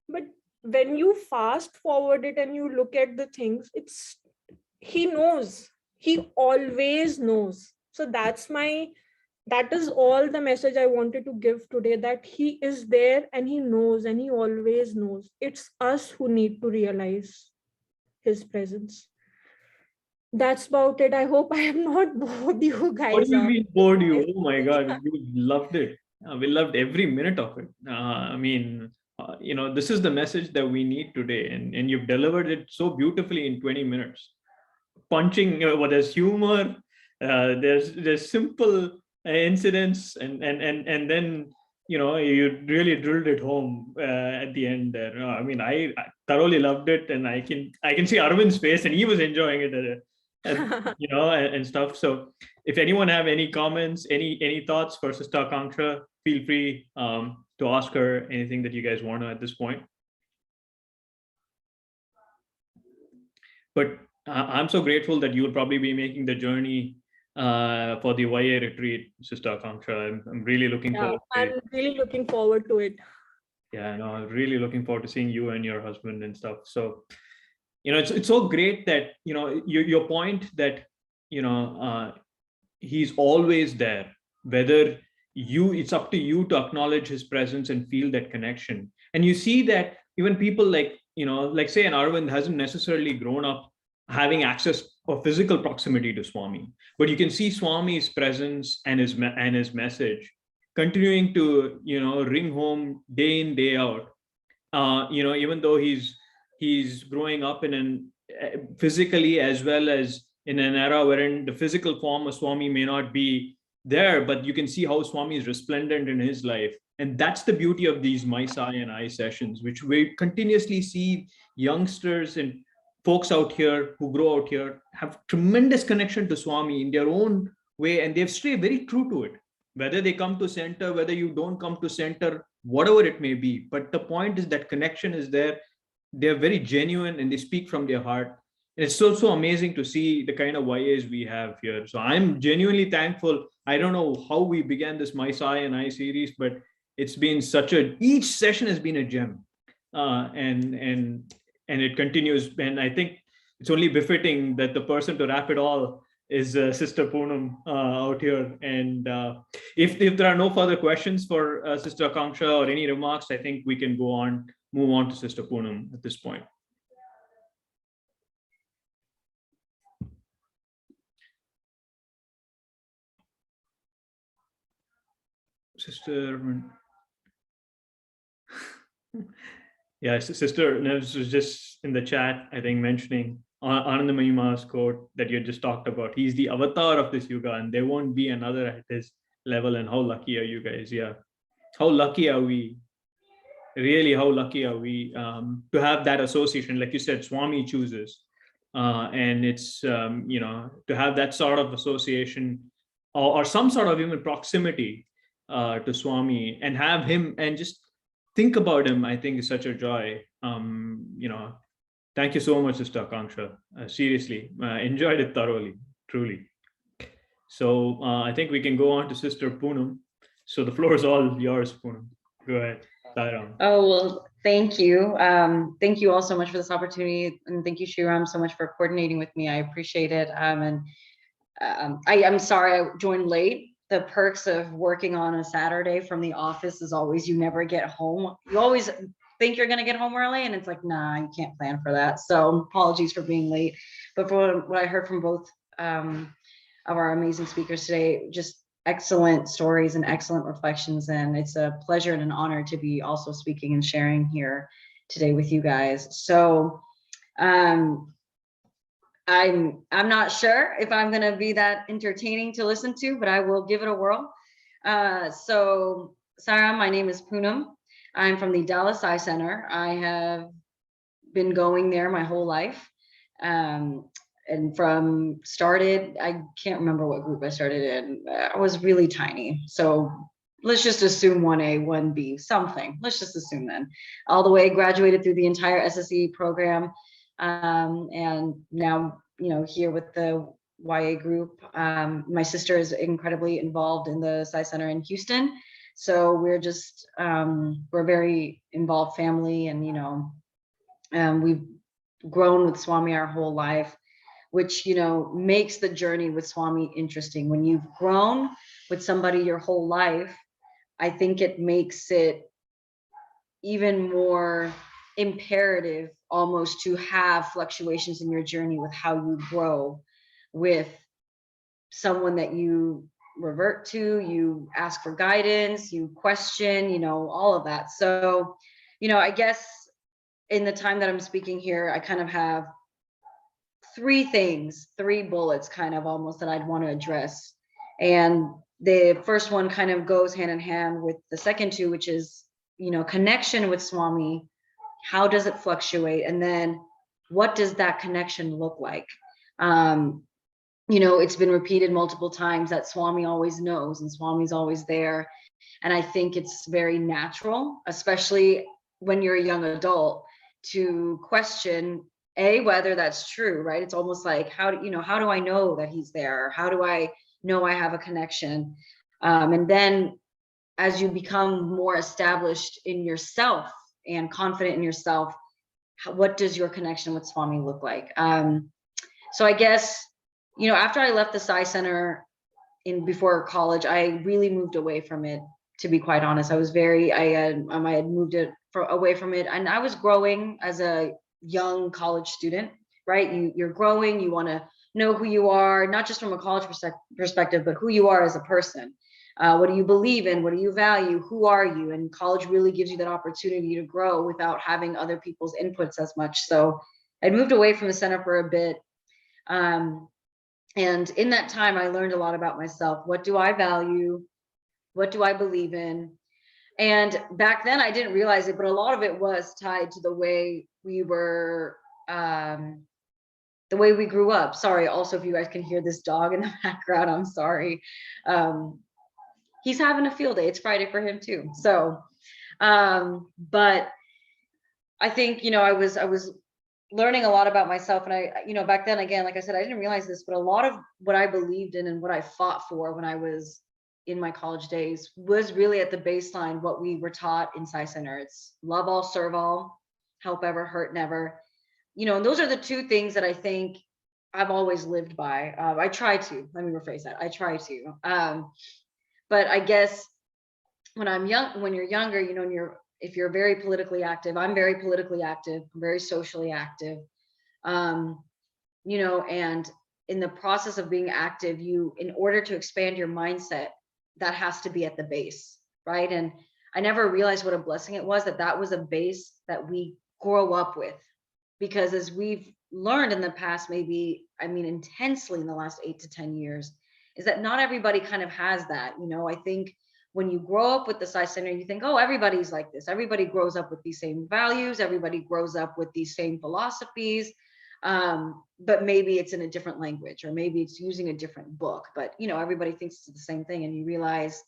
But when you fast forward it and you look at the things, he knows. He always knows. So that is all the message I wanted to give today, that he is there and he knows, and he always knows. It's us who need to realize his presence. That's about it. I hope I have not bored you guys. What do you mean bored you? Oh my God, we loved it. We loved every minute of it. This is the message that we need today, and you've delivered it so beautifully in 20 minutes. Punching, there's humor, there's simple incidents, and then you really drilled it home at the end there. No, I mean, I thoroughly loved it, and I can see Arvind's face, and he was enjoying it, and stuff. So, if anyone have any comments, any thoughts for Sister Akanksha, feel free to ask her anything that you guys want to at this point. But I'm so grateful that you'll probably be making the journey for the YA retreat, Sister Akanksha. I'm really looking forward to it. I'm really looking forward to it. Yeah, no, I'm really looking forward to seeing you and your husband and stuff. So, it's so great that, your point that, he's always there, whether it's up to you to acknowledge his presence and feel that connection. And you see that even people like, like say an Arvind hasn't necessarily grown up having access or physical proximity to Swami, but you can see Swami's presence and his message continuing to, ring home day in, day out. Even though he's growing up in an physically as well as in an era wherein the physical form of Swami may not be there, but you can see how Swami is resplendent in his life. And that's the beauty of these My Sai and I sessions, which we continuously see youngsters and folks out here who grow out here have tremendous connection to Swami in their own way, and they've stayed very true to it. Whether they come to center, whether you don't come to center, whatever it may be. But the point is that connection is there. They're very genuine and they speak from their heart. And it's so amazing to see the kind of YAs we have here. So I'm genuinely thankful. I don't know how we began this My Sai and I series, but it's been each session has been a gem. And it continues. And I think it's only befitting that the person to wrap it all is Sister Poonam out here. And if there are no further questions for Sister Akanksha or any remarks, I think we can move on to Sister Poonam at this point. Sister, yeah, Sister Nevs was just in the chat, I think, mentioning Ananda Mahima's quote that you just talked about. He's the avatar of this yuga, and there won't be another at his level. And how lucky are you guys? Yeah, how lucky are we? Really, how lucky are we to have that association? Like you said, Swami chooses, and it's to have that sort of association or some sort of even proximity to Swami, and have him and just think about him, I think is such a joy. Thank you so much, Sister Akanksha. Seriously, enjoyed it thoroughly, truly. So I think we can go on to Sister Poonam. So the floor is all yours, Poonam. Go ahead. Oh, well, thank you. Thank you all so much for this opportunity. And thank you, Shriram, so much for coordinating with me. I appreciate it. I'm sorry I joined late. The perks of working on a Saturday from the office is always you never get home. You always think you're going to get home early, and it's like, nah, you can't plan for that. So apologies for being late. But for what I heard from both of our amazing speakers today, just excellent stories and excellent reflections. And it's a pleasure and an honor to be also speaking and sharing here today with you guys. So I'm not sure if I'm going to be that entertaining to listen to, but I will give it a whirl. So Sarah, my name is Poonam. I'm from the Dallas Eye Center. I have been going there my whole life. And I can't remember what group I started in. I was really tiny. So let's just assume 1A, 1B, something. Let's just assume then. All the way graduated through the entire SSE program. And now, here with the YA group, my sister is incredibly involved in the Sai Center in Houston. So we're just, we're a very involved family, and, we've grown with Swami our whole life, which, makes the journey with Swami interesting. When you've grown with somebody your whole life, I think it makes it even more imperative almost to have fluctuations in your journey with how you grow with someone that you revert to, you ask for guidance, you question, all of that. So, I guess in the time that I'm speaking here, I kind of have three bullets kind of almost that I'd want to address. And the first one kind of goes hand in hand with the second two, which is, you know, connection with Swami. How does it fluctuate? And then what does that connection look like? You know, it's been repeated multiple times that Swami always knows and Swami's always there. And I think it's very natural, especially when you're a young adult, to question whether that's true, right? It's almost like, how do I know that he's there? How do I know I have a connection? And then as you become more established in yourself and confident in yourself, what does your connection with Swami look like? So I guess, you know, after I left the Sai Center before college, I really moved away from it, to be quite honest. I had moved away from it, and I was growing as a young college student, right? You're growing, you want to know who you are, not just from a college perspective, but who you are as a person. What do you believe in? What do you value? Who are you? And college really gives you that opportunity to grow without having other people's inputs as much. So I moved away from the center for a bit. And in that time, I learned a lot about myself. What do I value? What do I believe in? And back then I didn't realize it, but a lot of it was tied to the way we were, the way we grew up. Sorry, also, if you guys can hear this dog in the background, I'm sorry. He's having a field day. It's Friday for him too. So, but I think, you know, I was learning a lot about myself. And I, you know, back then, again, like I said, I didn't realize this, but a lot of what I believed in and what I fought for when I was in my college days was really at the baseline what we were taught in Sai Center. It's love all, serve all, help ever, hurt never. You know, and those are the two things that I think I've always lived by. I try to, let me rephrase that. I try to. But I guess when you're younger, you know, if you're very politically active, I'm very politically active, I'm very socially active, you know, and in the process of being active, in order to expand your mindset, that has to be at the base, right? And I never realized what a blessing it was that was a base that we grow up with, because as we've learned in the past, maybe, I mean, intensely in the last 8 to 10 years, is that not everybody kind of has that. You know, I think when you grow up with the Sai Center, you think, oh, everybody's like this. Everybody grows up with these same values. Everybody grows up with these same philosophies. But maybe it's in a different language, or maybe it's using a different book. But, you know, everybody thinks it's the same thing, and you realize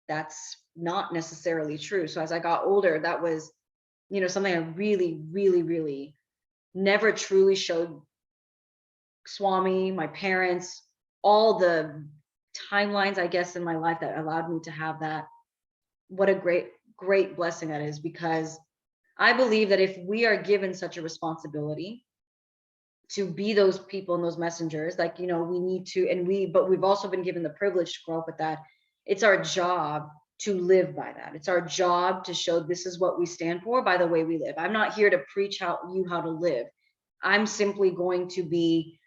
that's not necessarily true. So as I got older, that was, you know, something I really, really, really never truly showed Swami, my parents, all the timelines, I guess, in my life that allowed me to have that. What a great, great blessing that is, because I believe that if we are given such a responsibility to be those people and those messengers, like, you know, we need to, but we've also been given the privilege to grow up with that. It's our job to live by that. It's our job to show this is what we stand for by the way we live. I'm not here to preach how to live. I'm simply going to be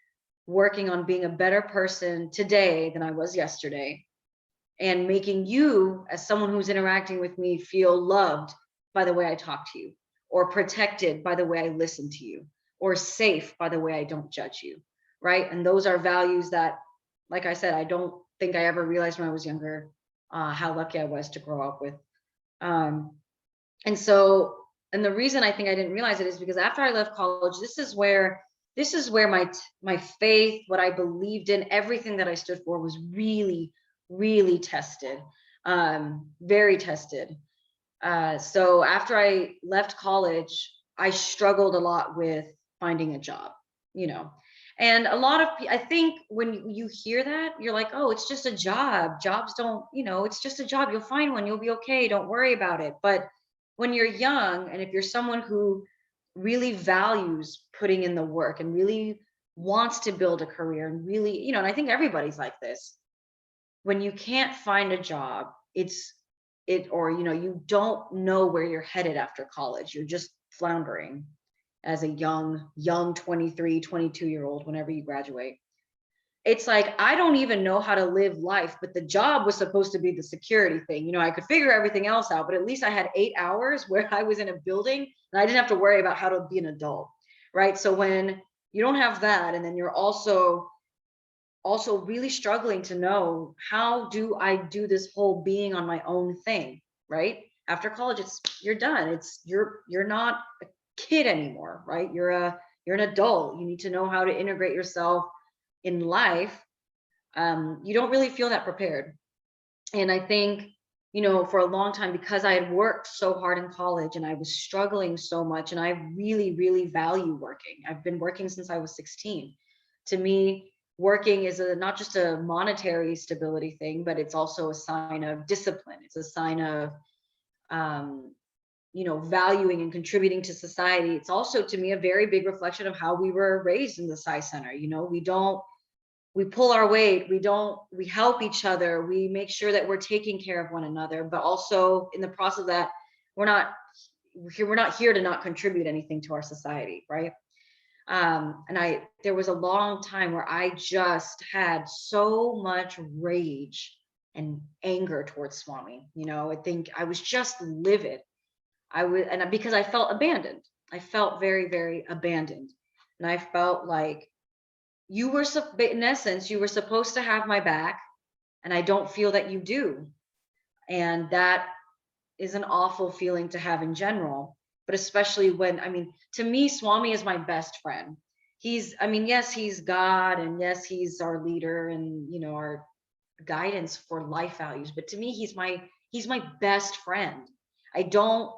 working on being a better person today than I was yesterday, and making you, as someone who's interacting with me, feel loved by the way I talk to you, or protected by the way I listen to you, or safe by the way I don't judge you, right? And those are values that, like I said, I don't think I ever realized when I was younger how lucky I was to grow up with. And the reason I think I didn't realize it is because after I left college, this is where my faith, what I believed in, everything that I stood for was really, really tested, very tested. So after I left college, I struggled a lot with finding a job, you know, and a lot of, I think when you hear that, you're like, oh, it's just a job. Jobs don't, you know, it's just a job. You'll find one, you'll be okay. Don't worry about it. But when you're young, and if you're someone who really values putting in the work and really wants to build a career, and really, you know, and I think everybody's like this, when you can't find a job, or, you know, you don't know where you're headed after college, you're just floundering as a young 23, 22-year-old, whenever you graduate. It's like, I don't even know how to live life, but the job was supposed to be the security thing. You know, I could figure everything else out, but at least I had 8 hours where I was in a building and I didn't have to worry about how to be an adult, right? So when you don't have that, and then you're also also really struggling to know, how do I do this whole being on my own thing, right? After college, you're done. You're not a kid anymore, right? You're an adult. You need to know how to integrate yourself in life. You don't really feel that prepared. And I think, for a long time, because I had worked so hard in college and I was struggling so much, and I really, really value working. I've been working since I was 16. To me, working is not just a monetary stability thing, but it's also a sign of discipline. It's a sign of, valuing and contributing to society. It's also, to me, a very big reflection of how we were raised in the Desai Center. We pull our weight, we help each other, we make sure that we're taking care of one another, but also in the process of that, we're not here to not contribute anything to our society, right? And there was a long time where I just had so much rage and anger towards Swami. I think I was just livid. Because I felt abandoned. I felt very, very abandoned. And I felt like, in essence, you were supposed to have my back, and I don't feel that you do. And that is an awful feeling to have in general, but especially when, to me, Swami is my best friend. Yes, he's God, and yes, he's our leader and, our guidance for life values. But to me, he's my best friend. I don't,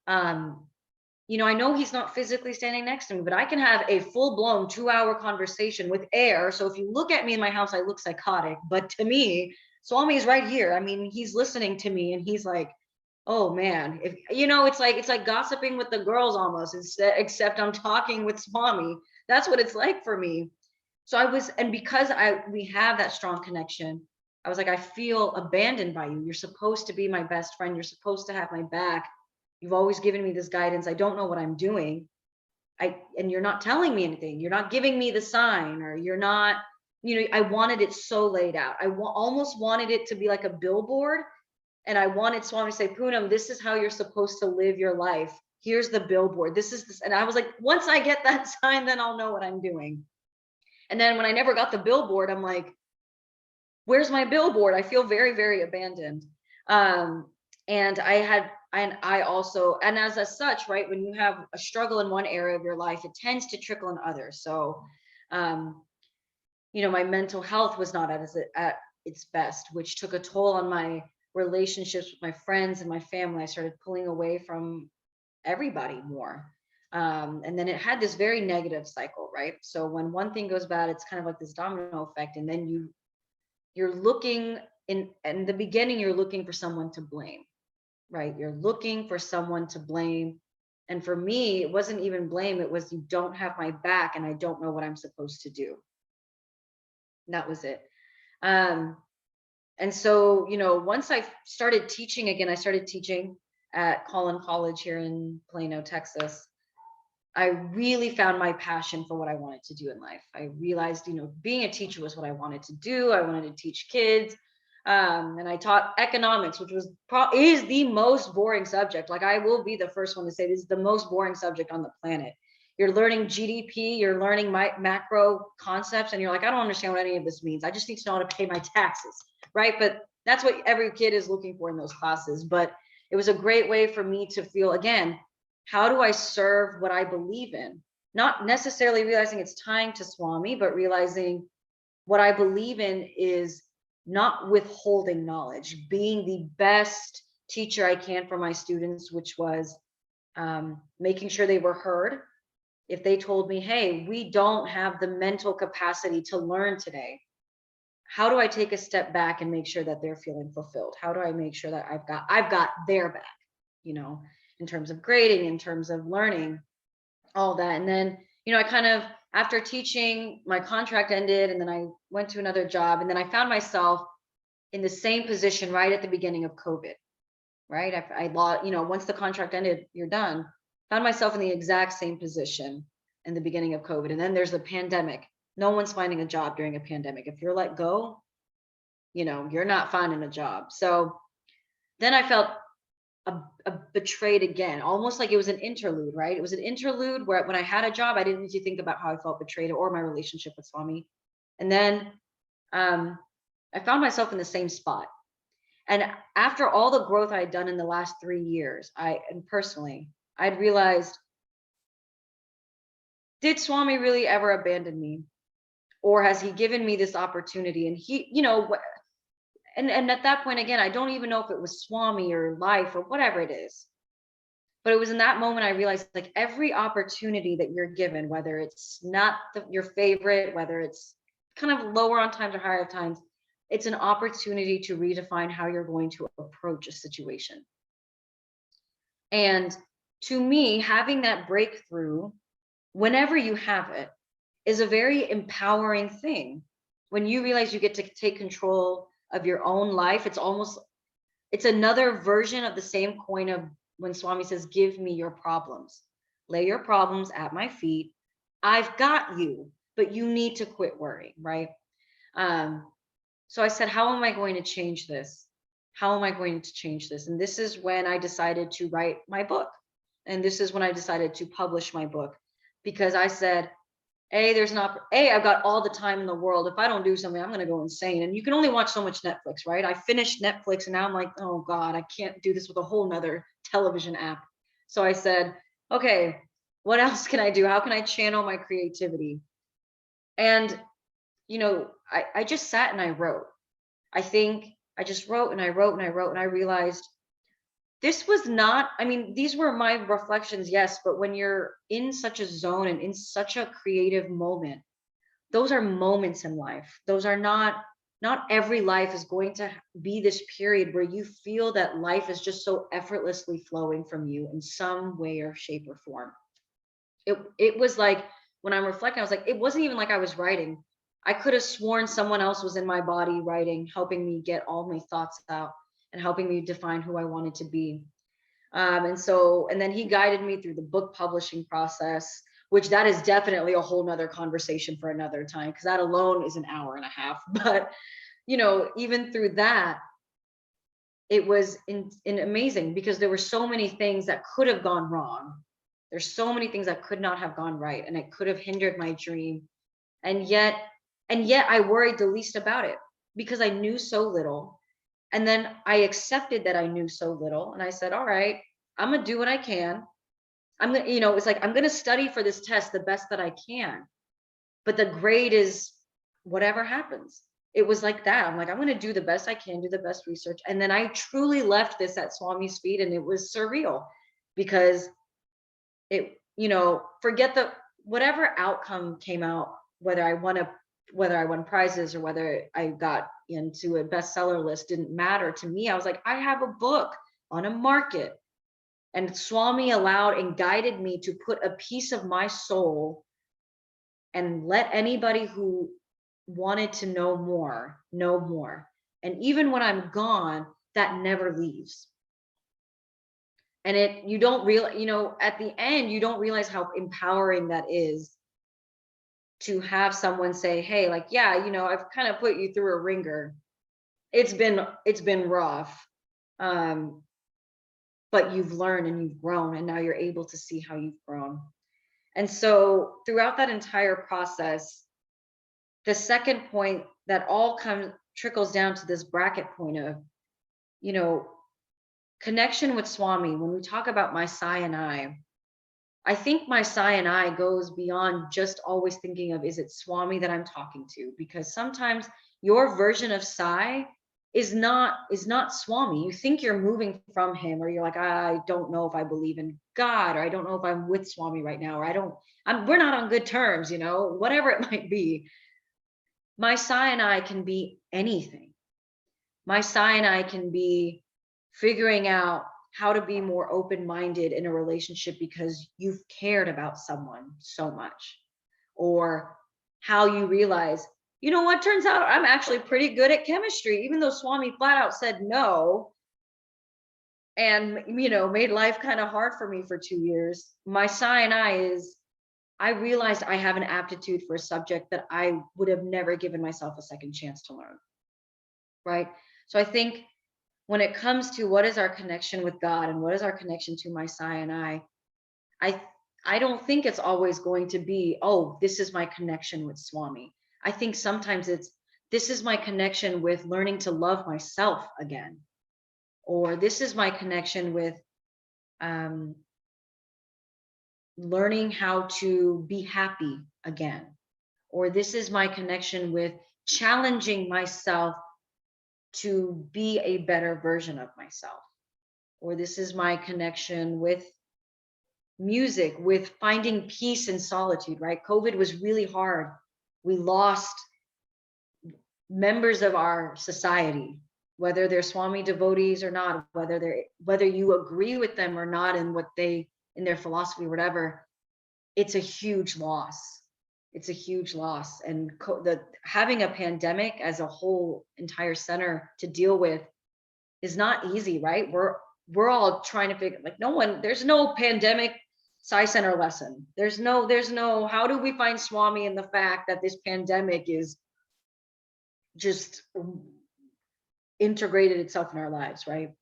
I know he's not physically standing next to me, but I can have a full-blown 2-hour conversation with air. So if you look at me in my house, I look psychotic. But to me, Swami is right here. He's listening to me, and he's like, oh man, it's like gossiping with the girls almost, except I'm talking with Swami. That's what it's like for me. And because we have that strong connection, I was like, I feel abandoned by you. You're supposed to be my best friend. You're supposed to have my back. You've always given me this guidance. I don't know what I'm doing. And you're not telling me anything. You're not giving me the sign, or you're not, I wanted it so laid out. I almost wanted it to be like a billboard. And I wanted Swami to say, Poonam, this is how you're supposed to live your life. Here's the billboard. This is this. And I was like, once I get that sign, then I'll know what I'm doing. And then when I never got the billboard, I'm like, where's my billboard? I feel very, very abandoned. And as such, right, when you have a struggle in one area of your life, it tends to trickle in others. So, my mental health was not at its best, which took a toll on my relationships with my friends and my family. I started pulling away from everybody more. And then it had this very negative cycle, right? So when one thing goes bad, it's kind of like this domino effect. And then you're looking in the beginning, you're looking for someone to blame, right? You're looking for someone to blame. And for me, it wasn't even blame. It was, you don't have my back and I don't know what I'm supposed to do. And that was it. And so, once I started teaching again, I started teaching at Collin College here in Plano, Texas. I really found my passion for what I wanted to do in life. I realized, being a teacher was what I wanted to do. I wanted to teach kids. And I taught economics, which is the most boring subject. Like, I will be the first one to say, this is the most boring subject on the planet. You're learning GDP, you're learning macro concepts, and you're like, I don't understand what any of this means. I just need to know how to pay my taxes, right? But that's what every kid is looking for in those classes. But it was a great way for me to feel, again, how do I serve what I believe in? Not necessarily realizing it's tying to Swami, but realizing what I believe in is not withholding knowledge, being the best teacher I can for my students, which was making sure they were heard. If they told me, hey, we don't have the mental capacity to learn today, how do I take a step back and make sure that they're feeling fulfilled? How do I make sure that I've got their back, in terms of grading, in terms of learning, all that. And then, I kind of, after teaching, my contract ended, and then I went to another job, and then I found myself in the same position right at the beginning of COVID, right? I lost, once the contract ended, you're done. Found myself in the exact same position in the beginning of COVID. And then there's the pandemic. No one's finding a job during a pandemic. If you're let go, you're not finding a job. So then I felt betrayed again, almost like it was an interlude, right? It was an interlude where when I had a job, I didn't need to think about how I felt betrayed or my relationship with Swami. And then I found myself in the same spot. And after all the growth I had done in the last 3 years, and personally, I'd realized, did Swami really ever abandon me? Or has he given me this opportunity? And he, and at that point, again, I don't even know if it was Swami or life or whatever it is. But it was in that moment I realized, like, every opportunity that you're given, whether it's not your favorite, whether it's kind of lower on times or higher times, it's an opportunity to redefine how you're going to approach a situation. And to me, having that breakthrough, whenever you have it, is a very empowering thing. When you realize you get to take control of your own life, it's another version of the same coin of when Swami says, give me your problems. Lay your problems at my feet. I've got you, but you need to quit worrying, right? So I said, how am I going to change this? How am I going to change this? And this is when I decided to write my book. And this is when I decided to publish my book, because I said, I've got all the time in the world. If I don't do something, I'm going to go insane. And you can only watch so much Netflix, right? I finished Netflix and now I'm like, oh God, I can't do this with a whole nother television app. So I said, okay, what else can I do? How can I channel my creativity? And, I just sat and I wrote. I think I just wrote and I wrote and I wrote, and I realized this was not, these were my reflections, yes, but when you're in such a zone and in such a creative moment, those are moments in life. Those are not every life is going to be this period where you feel that life is just so effortlessly flowing from you in some way or shape or form. It was like, when I'm reflecting, I was like, it wasn't even like I was writing. I could have sworn someone else was in my body writing, helping me get all my thoughts out and helping me define who I wanted to be. And then he guided me through the book publishing process, which that is definitely a whole nother conversation for another time, because that alone is an hour and a half. But, even through that, it was amazing, because there were so many things that could have gone wrong. There's so many things that could not have gone right, and it could have hindered my dream. And yet I worried the least about it, because I knew so little. And then I accepted that I knew so little. And I said, all right, I'm going to do what I can. I'm going to, it's like, I'm going to study for this test the best that I can. But the grade is whatever happens. It was like that. I'm like, I'm going to do the best I can, do the best research. And then I truly left this at Swami's feet, and it was surreal, because it, forget whatever outcome came out, whether I won prizes or whether I got into a bestseller list, didn't matter to me. I was like, I have a book on a market, and Swami allowed and guided me to put a piece of my soul and let anybody who wanted to know more. And even when I'm gone, that never leaves. And you don't realize, at the end, you don't realize how empowering that is, to have someone say, hey, like, yeah, I've kind of put you through a ringer. It's been rough. But you've learned and you've grown, and now you're able to see how you've grown. And so throughout that entire process, the second point that all trickles down to this bracket point of, connection with Swami. When we talk about my Sai and I think my Sai and I goes beyond just always thinking of, is it Swami that I'm talking to? Because sometimes your version of Sai is not Swami. You think you're moving from him, or you're like, I don't know if I believe in God, or I don't know if I'm with Swami right now, or we're not on good terms, whatever it might be. My Sai and I can be anything. My Sai and I can be figuring out how to be more open-minded in a relationship because you've cared about someone so much, or how you realize, what, turns out I'm actually pretty good at chemistry, even though Swami flat out said no, and made life kind of hard for me for 2 years. My Sai and I realized I have an aptitude for a subject that I would have never given myself a second chance to learn, right? So I think when it comes to what is our connection with God and what is our connection to my Sai and I don't think it's always going to be, oh, this is my connection with Swami. I think sometimes it's, this is my connection with learning to love myself again. Or this is my connection with learning how to be happy again. Or this is my connection with challenging myself to be a better version of myself. Or this is my connection with music, with finding peace in solitude, right? COVID was really hard. We lost members of our society, whether they're Swami devotees or not, whether you agree with them or not in what they, in their philosophy, whatever, it's a huge loss. It's a huge loss. And having a pandemic as a whole entire center to deal with is not easy, right? We're all trying to figure, like, there's no pandemic Sai Center lesson. There's no, how do we find Swami in the fact that this pandemic is just integrated itself in our lives, right?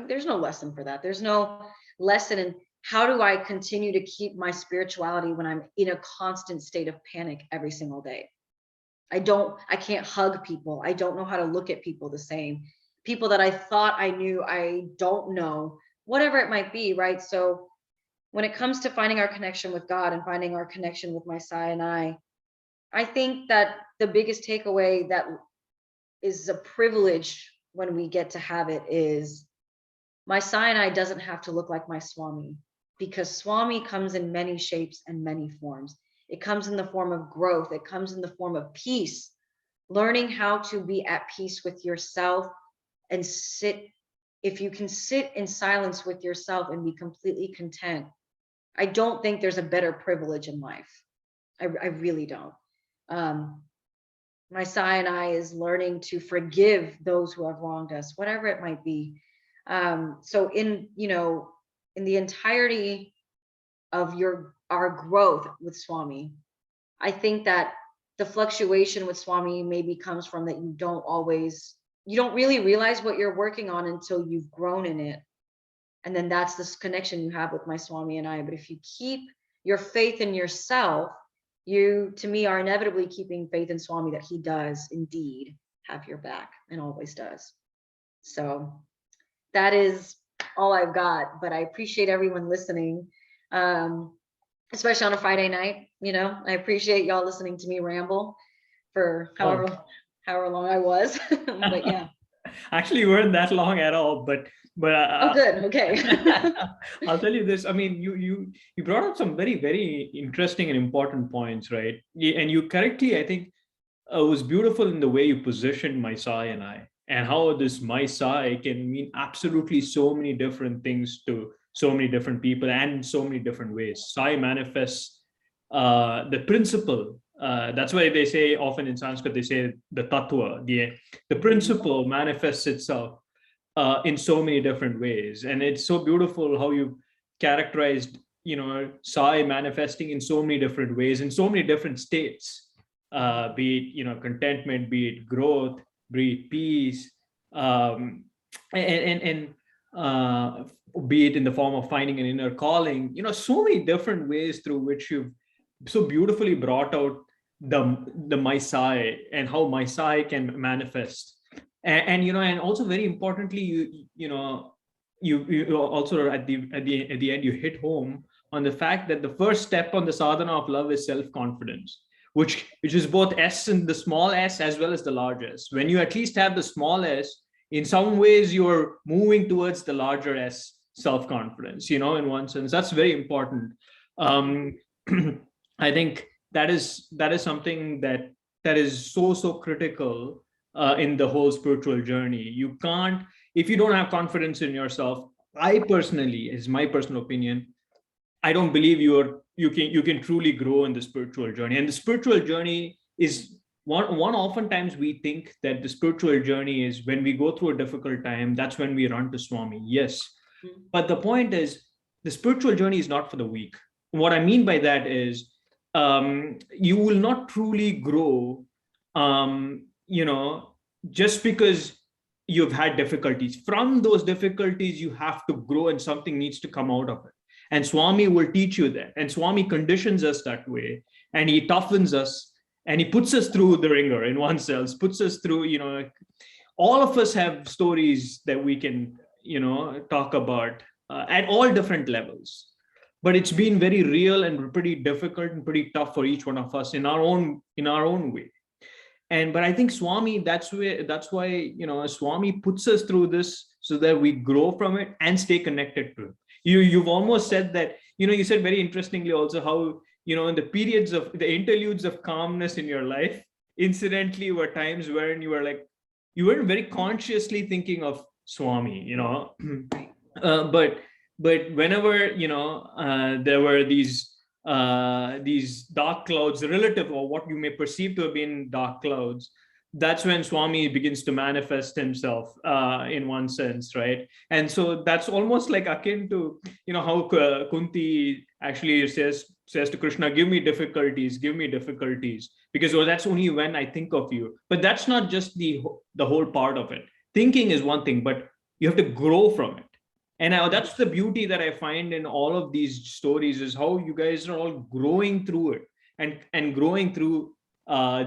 There's no lesson for that. There's no lesson in how do I continue to keep my spirituality when I'm in a constant state of panic every single day. I can't hug people. I don't know how to look at people the same. People that I thought I knew, I don't know, whatever it might be, right? So when it comes to finding our connection with God and finding our connection with my Sai and I think that the biggest takeaway that is a privilege when we get to have it is my Sai and I doesn't have to look like my Swami, because Swami comes in many shapes and many forms. It comes in the form of growth. It comes in the form of peace, learning how to be at peace with yourself and if you can sit in silence with yourself and be completely content, I don't think there's a better privilege in life. I really don't. My Sai and I is learning to forgive those who have wronged us, whatever it might be. So in the entirety of our growth with Swami, I think that the fluctuation with Swami maybe comes from that you don't really realize what you're working on until you've grown in it. And then that's this connection you have with my Swami and I. But if you keep your faith in yourself, you, to me, are inevitably keeping faith in Swami that he does indeed have your back and always does. So that is all I've got, but I appreciate everyone listening, especially on a Friday night. I appreciate y'all listening to me ramble for however long I was, but yeah. Actually, you weren't that long at all, but oh, good. Okay. I'll tell you this. I mean, you brought up some very, very interesting and important points, right? And you correctly, I think, was beautiful in the way you positioned my Sai and I, and how this my Sai can mean absolutely so many different things to so many different people and in so many different ways. Sai manifests the principle. That's why they say often in Sanskrit, they say the tattva, the principle manifests itself in so many different ways. And it's so beautiful how you characterized, Sai manifesting in so many different ways, in so many different states, be it, contentment, be it growth, be it peace, and be it in the form of finding an inner calling, so many different ways through which you've so beautifully brought out the my Sai and how my Sai can manifest. And also very importantly, you also at the end you hit home on the fact that the first step on the sadhana of love is self-confidence, which is both S and the small s as well as the large S. When you at least have the small s, in some ways you're moving towards the larger S, self-confidence, in one sense. That's very important. I think that is something that is so critical in the whole spiritual journey. You can't, if you don't have confidence in yourself, I personally, is my personal opinion, I don't believe you can truly grow in the spiritual journey. And the spiritual journey is oftentimes we think that the spiritual journey is when we go through a difficult time, that's when we run to Swami. Yes. But the point is, the spiritual journey is not for the weak. What I mean by that is, you will not truly grow, just because you've had difficulties. From those difficulties, you have to grow and something needs to come out of it. And Swami will teach you that. And Swami conditions us that way. And he toughens us. and he puts us through the ringer in one sense, puts us through, like, all of us have stories that we can, talk about at all different levels. But it's been very real and pretty difficult and pretty tough for each one of us in our own way. But I think Swami, that's why Swami puts us through this so that we grow from it and stay connected to it. You've almost said that, you said very interestingly also how, in the periods of the interludes of calmness in your life, incidentally were times when you were like, you weren't very consciously thinking of Swami, but whenever, there were these dark clouds relative, or what you may perceive to have been dark clouds, that's when Swami begins to manifest himself in one sense, right? And so that's almost like akin to, how Kunti actually says to Krishna, give me difficulties, because that's only when I think of you. But that's not just the whole part of it. Thinking is one thing, but you have to grow from it. And now that's the beauty that I find in all of these stories, is how you guys are all growing through it and growing through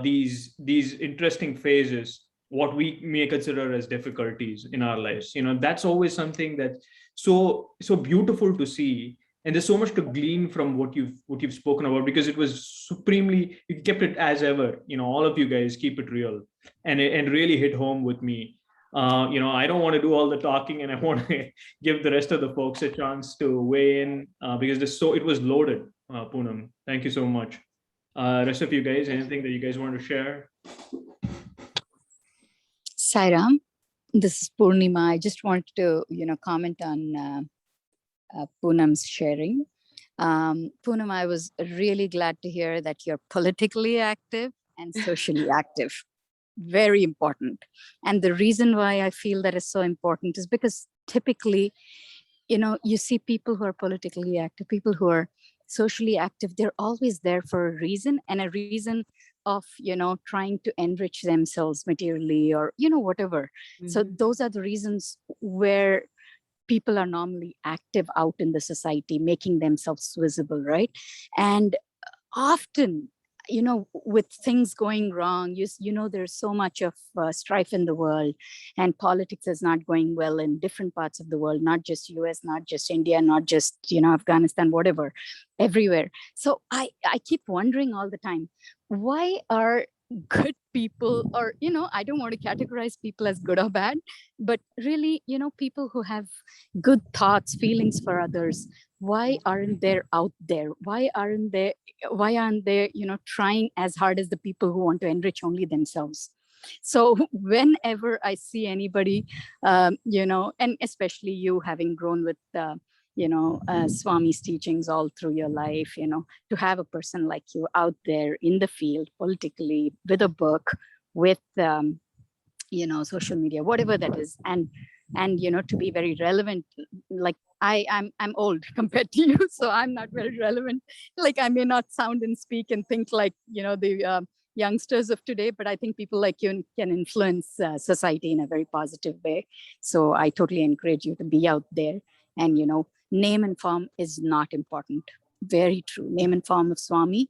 these interesting phases, what we may consider as difficulties in our lives. That's always something that's so beautiful to see. And there's so much to glean from what you've spoken about, because it was supremely, you kept it as ever, all of you guys keep it real and really hit home with me. I don't want to do all the talking, and I want to give the rest of the folks a chance to weigh in because it was loaded. Poonam, thank you so much. Rest of you guys, anything that you guys want to share? Sairam, this is Purnima. I just wanted to, comment on Poonam's sharing. Poonam, I was really glad to hear that you're politically active and socially active. Very important. And the reason why I feel that is so important is because typically, you see people who are politically active, people who are socially active, they're always there for a reason, and a reason of, trying to enrich themselves materially or, whatever. Mm-hmm. So those are the reasons where people are normally active out in the society, making themselves visible, right? And often, with things going wrong, there's so much of strife in the world, and politics is not going well in different parts of the world, not just US, not just India, not just, Afghanistan, whatever, everywhere. So I keep wondering all the time, why are good people, or, I don't want to categorize people as good or bad, but really, people who have good thoughts, feelings for others, why aren't they out there? Why aren't they, trying as hard as the people who want to enrich only themselves? So whenever I see anybody, and especially you, having grown with, Swami's teachings all through your life, to have a person like you out there in the field politically, with a book, with, social media, whatever that is, and to be very relevant. Like I'm old compared to you, so I'm not very relevant. Like I may not sound and speak and think like, the youngsters of today, but I think people like you can influence society in a very positive way. So I totally encourage you to be out there. And, name and form is not important. Very true. Name and form of Swami,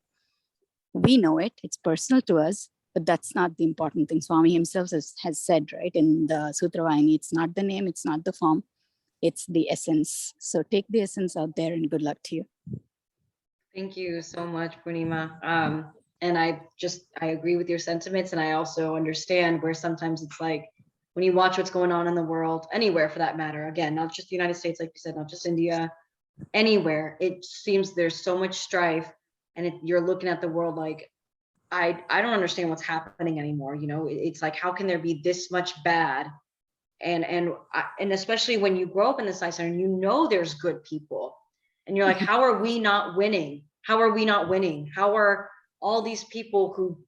we know it. It's personal to us, but that's not the important thing. Swami himself has said, right, in the Sutra Vahini, it's not the name, it's not the form, it's the essence. So take the essence out there, and good luck to you. Thank you so much, Poonima. And I agree with your sentiments. And I also understand where sometimes it's like, when you watch what's going on in the world, anywhere for that matter, again, not just the United States, like you said, not just India, anywhere, it seems there's so much strife, and you're looking at the world like, I don't understand what's happening anymore. It's like, how can there be this much bad? And especially when you grow up in the Sai Center, there's good people, and you're like, how are we not winning? How are we not winning? How are all these people who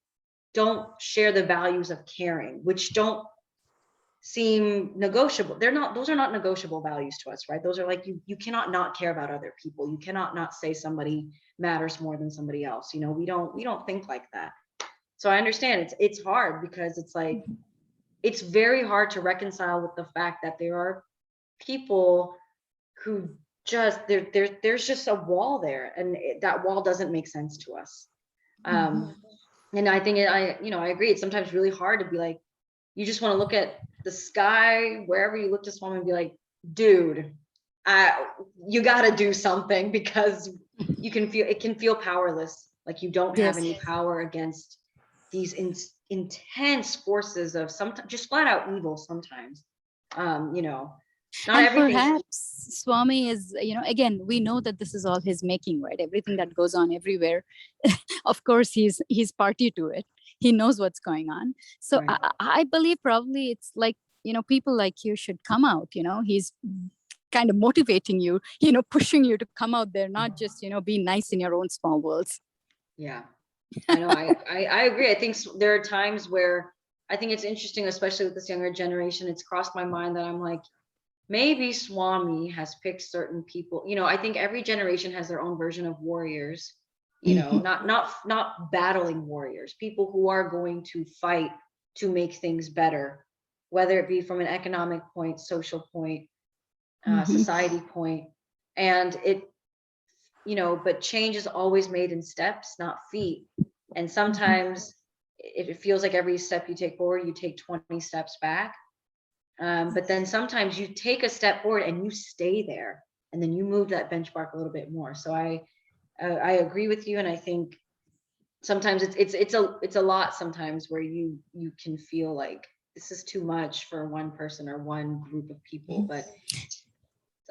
don't share the values of caring, which don't seem negotiable? Those are not negotiable values to us, right? Those are like, you cannot not care about other people. You cannot not say somebody matters more than somebody else. We don't think like that. So I understand it's hard, because it's like, it's very hard to reconcile with the fact that there are people who just, there's just a wall there, and that wall doesn't make sense to us. And I think I agree. It's sometimes really hard to be like, you just want to look at the sky, wherever you look to Swami, and be like, dude, you got to do something, because it can feel powerless. Like you don't have any power against these intense forces of sometimes just flat out evil sometimes. Not and everything. perhaps Swami is, again, we know that this is all his making, right? Everything that goes on everywhere, of course, he's party to it. He knows what's going on. So Right. I believe probably it's like, people like you should come out, he's kind of motivating you, pushing you to come out there, not just, be nice in your own small worlds. Yeah, I know. I agree. I think there are times where I think it's interesting, especially with this younger generation. It's crossed my mind that I'm like, maybe Swami has picked certain people. I think every generation has their own version of warriors. Not battling warriors, people who are going to fight to make things better, whether it be from an economic point, social point, society point. And but change is always made in steps, not feet. And sometimes it feels like every step you take forward, you take 20 steps back. But then sometimes you take a step forward and you stay there, and then you move that benchmark a little bit more. So I agree with you. And I think sometimes it's a lot sometimes where you can feel like this is too much for one person or one group of people. But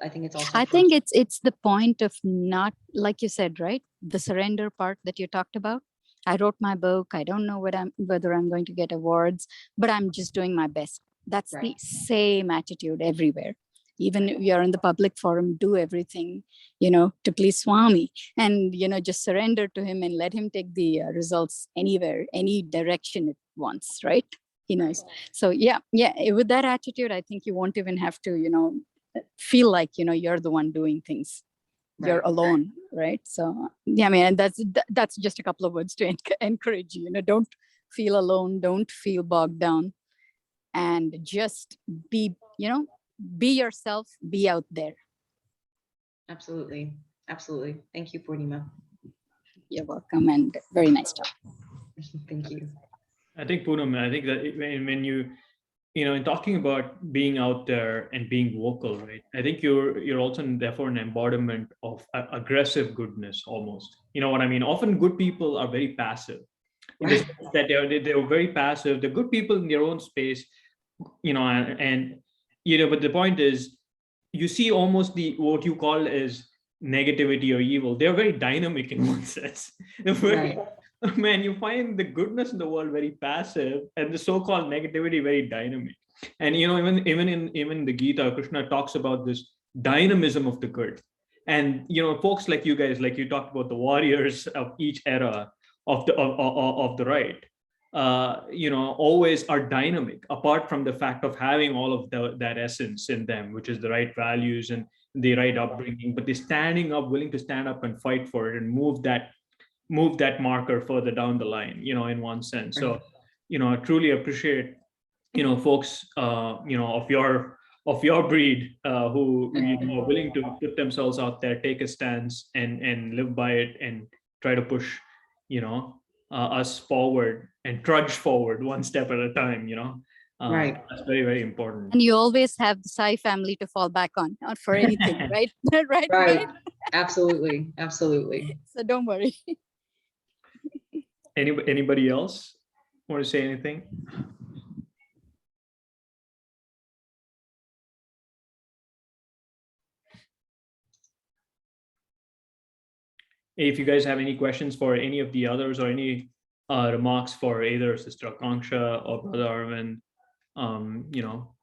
I think it's also, I think it's the point of not, like you said, right? The surrender part that you talked about. I wrote my book. I don't know whether I'm going to get awards, but I'm just doing my best. That's right. The same attitude everywhere. Even if you're in the public forum, do everything, to please Swami, and, just surrender to him and let him take the results anywhere, any direction it wants, right? He knows. So yeah, with that attitude, I think you won't even have to, feel like, you're the one doing things. You're Right. alone, right? So yeah, I mean, and that's just a couple of words to encourage you. Don't feel alone, don't feel bogged down, and just be yourself, be out there. Absolutely. Thank you, Poonam. You're welcome, and very nice talk. Thank you. I think Poonam, I think that when you in talking about being out there and being vocal, right? I think you're also therefore an embodiment of aggressive goodness, almost. You know what I mean? Often good people are very passive. In the sense that they're very passive. They're good people in their own space, and but the point is, you see almost what you call as negativity or evil. They're very dynamic in one sense. They're very, man, you find the goodness in the world very passive, and the so-called negativity very dynamic. And even the Gita, Krishna talks about this dynamism of the good. And folks like you guys, like you talked about the warriors of each era of the right, always are dynamic, apart from the fact of having all of that essence in them, which is the right values and the right upbringing. But they're willing to stand up and fight for it and move that marker further down the line, in one sense. So, I truly appreciate, folks, of your breed, who are willing to put themselves out there, take a stance, and live by it, and try to push, us forward and trudge forward one step at a time. Right. That's very, very important. And you always have the Desai family to fall back on, not for anything, right? right. Absolutely. So don't worry. Anybody else want to say anything? If you guys have any questions for any of the others, or any remarks for either Sister Akanksha or Brother Arvind,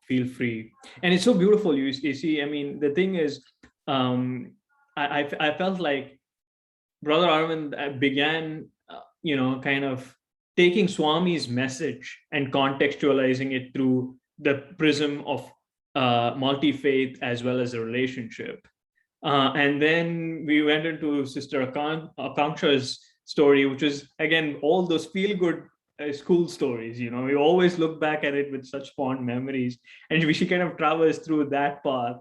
feel free. And it's so beautiful. You see, I mean, the thing is, I felt like Brother Arvind began, kind of taking Swami's message and contextualizing it through the prism of multi-faith as well as a relationship. And then we went into Sister Akanksha's story, which is, again, all those feel-good school stories. We always look back at it with such fond memories, and she kind of travels through that path.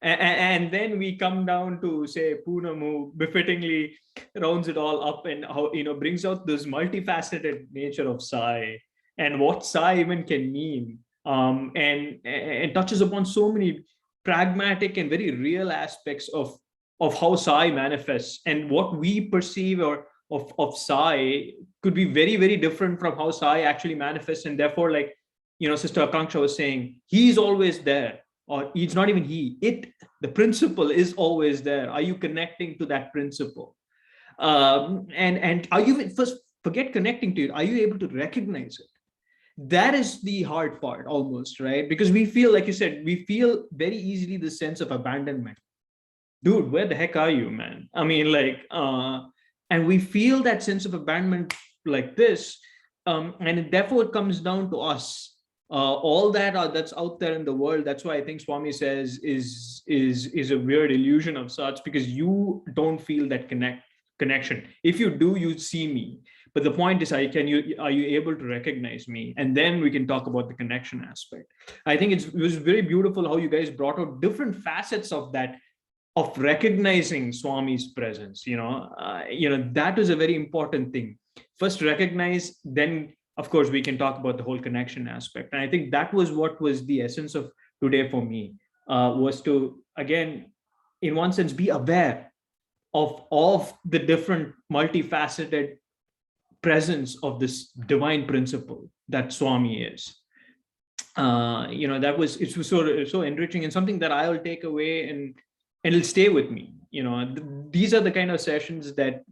And then we come down to, say, Poonam, who befittingly rounds it all up and how, brings out this multifaceted nature of Sai and what Sai even can mean, and touches upon so many pragmatic and very real aspects of how Sai manifests, and what we perceive or of Sai could be very, very different from how Sai actually manifests. And therefore, like, Sister Akanksha was saying, he's always there, or it's not even he, the principle is always there. Are you connecting to that principle? And are you, first forget connecting to it, are you able to recognize it? That is the hard part almost, right? Because we feel, like you said, we feel very easily the sense of abandonment. Dude, where the heck are you, man? I mean, like, and we feel that sense of abandonment like this, and therefore it comes down to us. All that's out there in the world. That's why I think Swami says is a weird illusion of such, because you don't feel that connection. If you do, you see me. But the point is, are you able to recognize me? And then we can talk about the connection aspect. I think it was very beautiful how you guys brought out different facets of that, of recognizing Swami's presence. That was a very important thing. First recognize, then of course we can talk about the whole connection aspect. And I think that was what was the essence of today for me, was to, again, in one sense, be aware of the different multifaceted presence of this divine principle that Swami is. It was so enriching, and something that I will take away and it'll stay with me. These are the kind of sessions that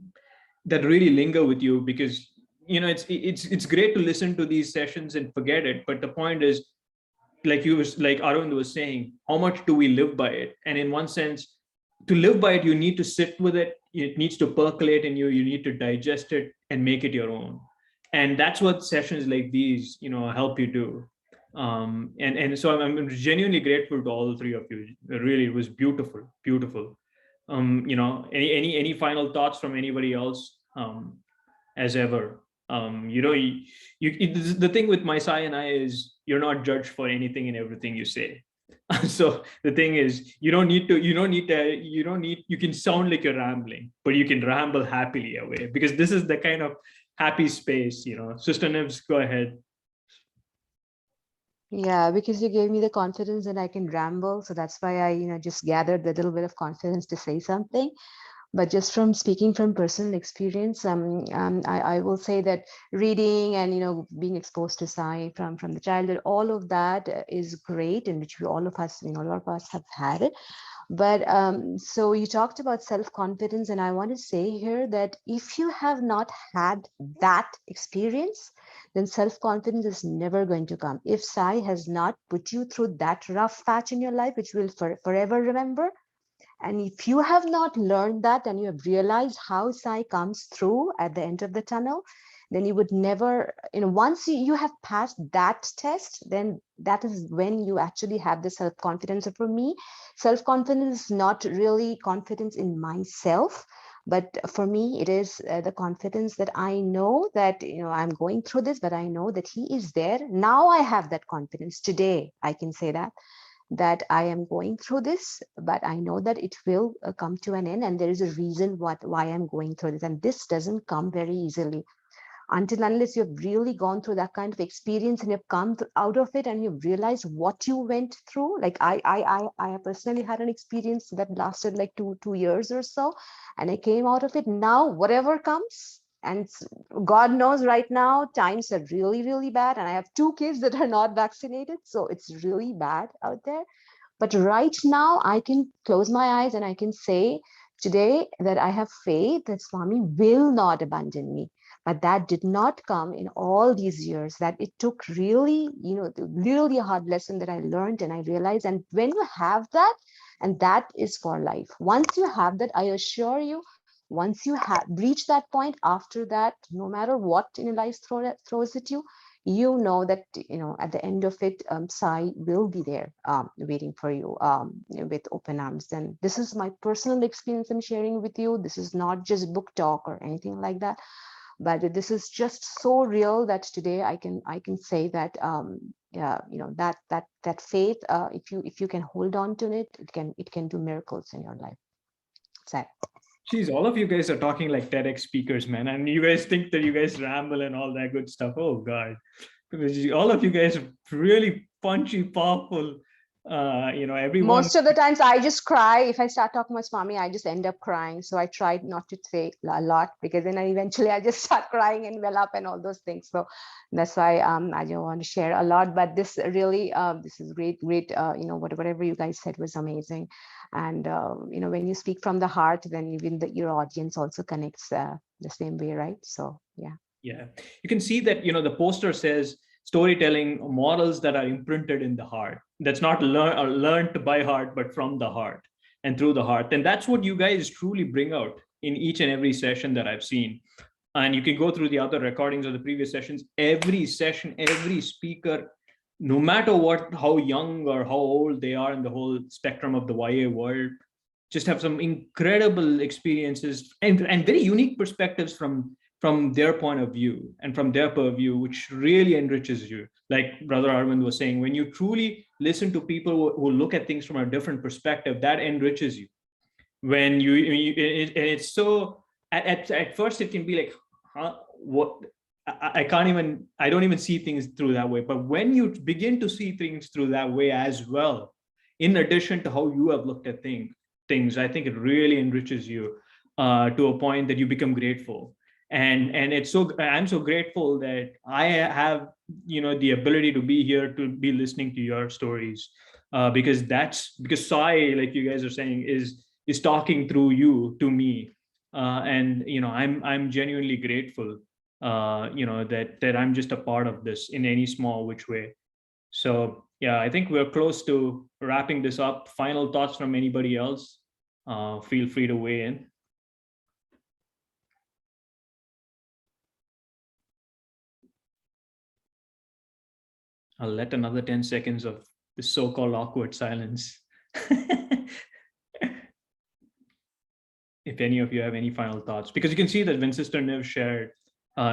really linger with you, because it's great to listen to these sessions and forget it, but the point is, like Arvind was saying, how much do we live by it? And in one sense, to live by it, you need to sit with it. It needs to percolate in you. You need to digest it and make it your own. And that's what sessions like these, help you do. And so I'm genuinely grateful to all three of you. Really, it was beautiful. Any final thoughts from anybody else? As ever, the thing with my Sai and I is, you're not judged for anything and everything you say. So the thing is, you can sound like you're rambling, but you can ramble happily away, because this is the kind of happy space. Sister Nibs, go ahead. Yeah, because you gave me the confidence that I can ramble. So that's why I, just gathered a little bit of confidence to say something. But just from speaking from personal experience, I will say that reading and, being exposed to Sai from the childhood, all of that is great, in which all of us have had it. But so you talked about self-confidence, and I want to say here that if you have not had that experience, then self-confidence is never going to come. If Sai has not put you through that rough patch in your life, which we'll forever remember, and if you have not learned that and you have realized how Sai comes through at the end of the tunnel, then you would never, once you have passed that test, then that is when you actually have the self-confidence. So for me, self-confidence is not really confidence in myself, but for me, it is the confidence that I know that, I'm going through this, but I know that he is there. Now I have that confidence. Today, I can say that I am going through this, but I know that it will come to an end, and there is a reason why I'm going through this. And this doesn't come very easily. Until unless you've really gone through that kind of experience and you've come out of it and you've realized what you went through. Like I personally had an experience that lasted like two years or so, and I came out of it. Now, whatever comes, and God knows right now, times are really, really bad. And I have 2 kids that are not vaccinated. So it's really bad out there. But right now, I can close my eyes and I can say today that I have faith that Swami will not abandon me. But that did not come in all these years, that it took really, really a hard lesson that I learned and I realized. And when you have that, and that is for life. Once you have that, I assure you, once you have reached that point, after that, no matter what in your life throws at you, you know that, at the end of it, Sai will be there waiting for you with open arms. And this is my personal experience I'm sharing with you. This is not just book talk or anything like that. But this is just so real that today I can say that that faith, if you can hold on to it, it can do miracles in your life. So Geez, all of you guys are talking like TEDx speakers, man. And you guys think that you guys ramble and all that good stuff. Oh, God. Because all of you guys are really punchy, powerful. Everyone. most of the times I just cry. If I start talking about Swami, I just end up crying. So I tried not to say a lot, because then eventually I just start crying and well up and all those things. So that's why I don't want to share a lot. But this really, this is great. Whatever you guys said was amazing. And when you speak from the heart, then even your audience also connects the same way, right? So yeah. Yeah, you can see that, the poster says storytelling models that are imprinted in the heart. That's not learned by heart, but from the heart and through the heart. And that's what you guys truly bring out in each and every session that I've seen. And you can go through the other recordings of the previous sessions. Every session, every speaker, no matter how young or how old they are in the whole spectrum of the YA world, just have some incredible experiences and very unique perspectives from their point of view and from their purview, which really enriches you. Like Brother Arvind was saying, when you truly listen to people who look at things from a different perspective, that enriches you. When it's so, at first it can be like, huh, what? I don't even see things through that way. But when you begin to see things through that way as well, in addition to how you have looked at things, I think it really enriches you to a point that you become grateful. And I'm so grateful that I have, the ability to be here, to be listening to your stories, because Sai, like you guys are saying, is talking through you to me. And I'm genuinely grateful, that I'm just a part of this in any small which way. So yeah, I think we're close to wrapping this up. Final thoughts from anybody else? Feel free to weigh in. I'll let another 10 seconds of this so-called awkward silence. If any of you have any final thoughts, because you can see that when Sister Niv shared,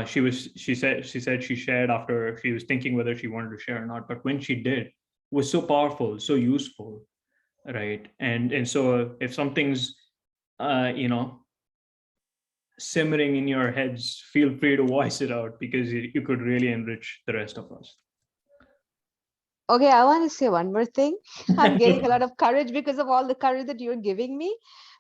she said she shared after she was thinking whether she wanted to share or not, but when she did, it was so powerful, so useful, right? And so if something's simmering in your heads, feel free to voice it out, because you could really enrich the rest of us. Okay, I want to say one more thing. I'm getting a lot of courage because of all the courage that you're giving me.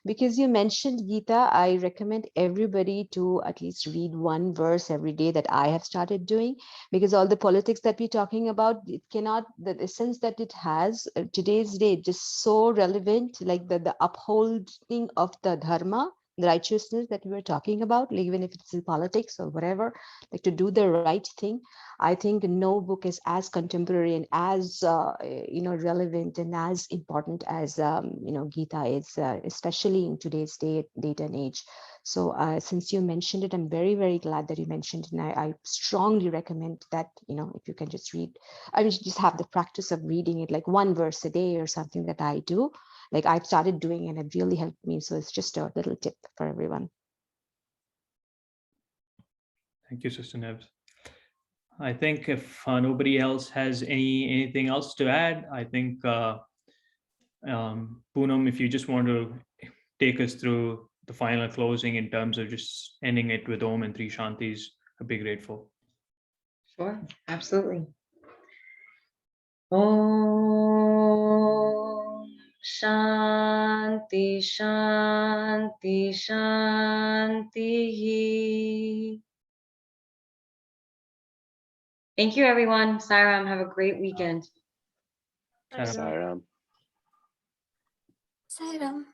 Because you mentioned Gita, I recommend everybody to at least read one verse every day, that I have started doing, because all the politics that we're talking about, it cannot, the essence that it has today's day, just so relevant, like the upholding of the dharma, the righteousness that we were talking about, like even if it's in politics or whatever, like to do the right thing. I think no book is as contemporary and as relevant and as important as Gita is, especially in today's date and age. So since you mentioned it, I'm very, very glad that you mentioned it, and I strongly recommend that, if you can just read, I mean, just have the practice of reading it, like one verse a day or something that I do. Like I've started doing, and it really helped me. So it's just a little tip for everyone. Thank you, Sister Nebs. I think if nobody else has anything else to add, I think Poonam, if you just want to take us through the final closing in terms of just ending it with Om and 3 Shantis, I'd be grateful. Sure, absolutely. Om Shanti Shanti Shanti. Thank you, everyone. Sairam, have a great weekend. Sairam. Sairam.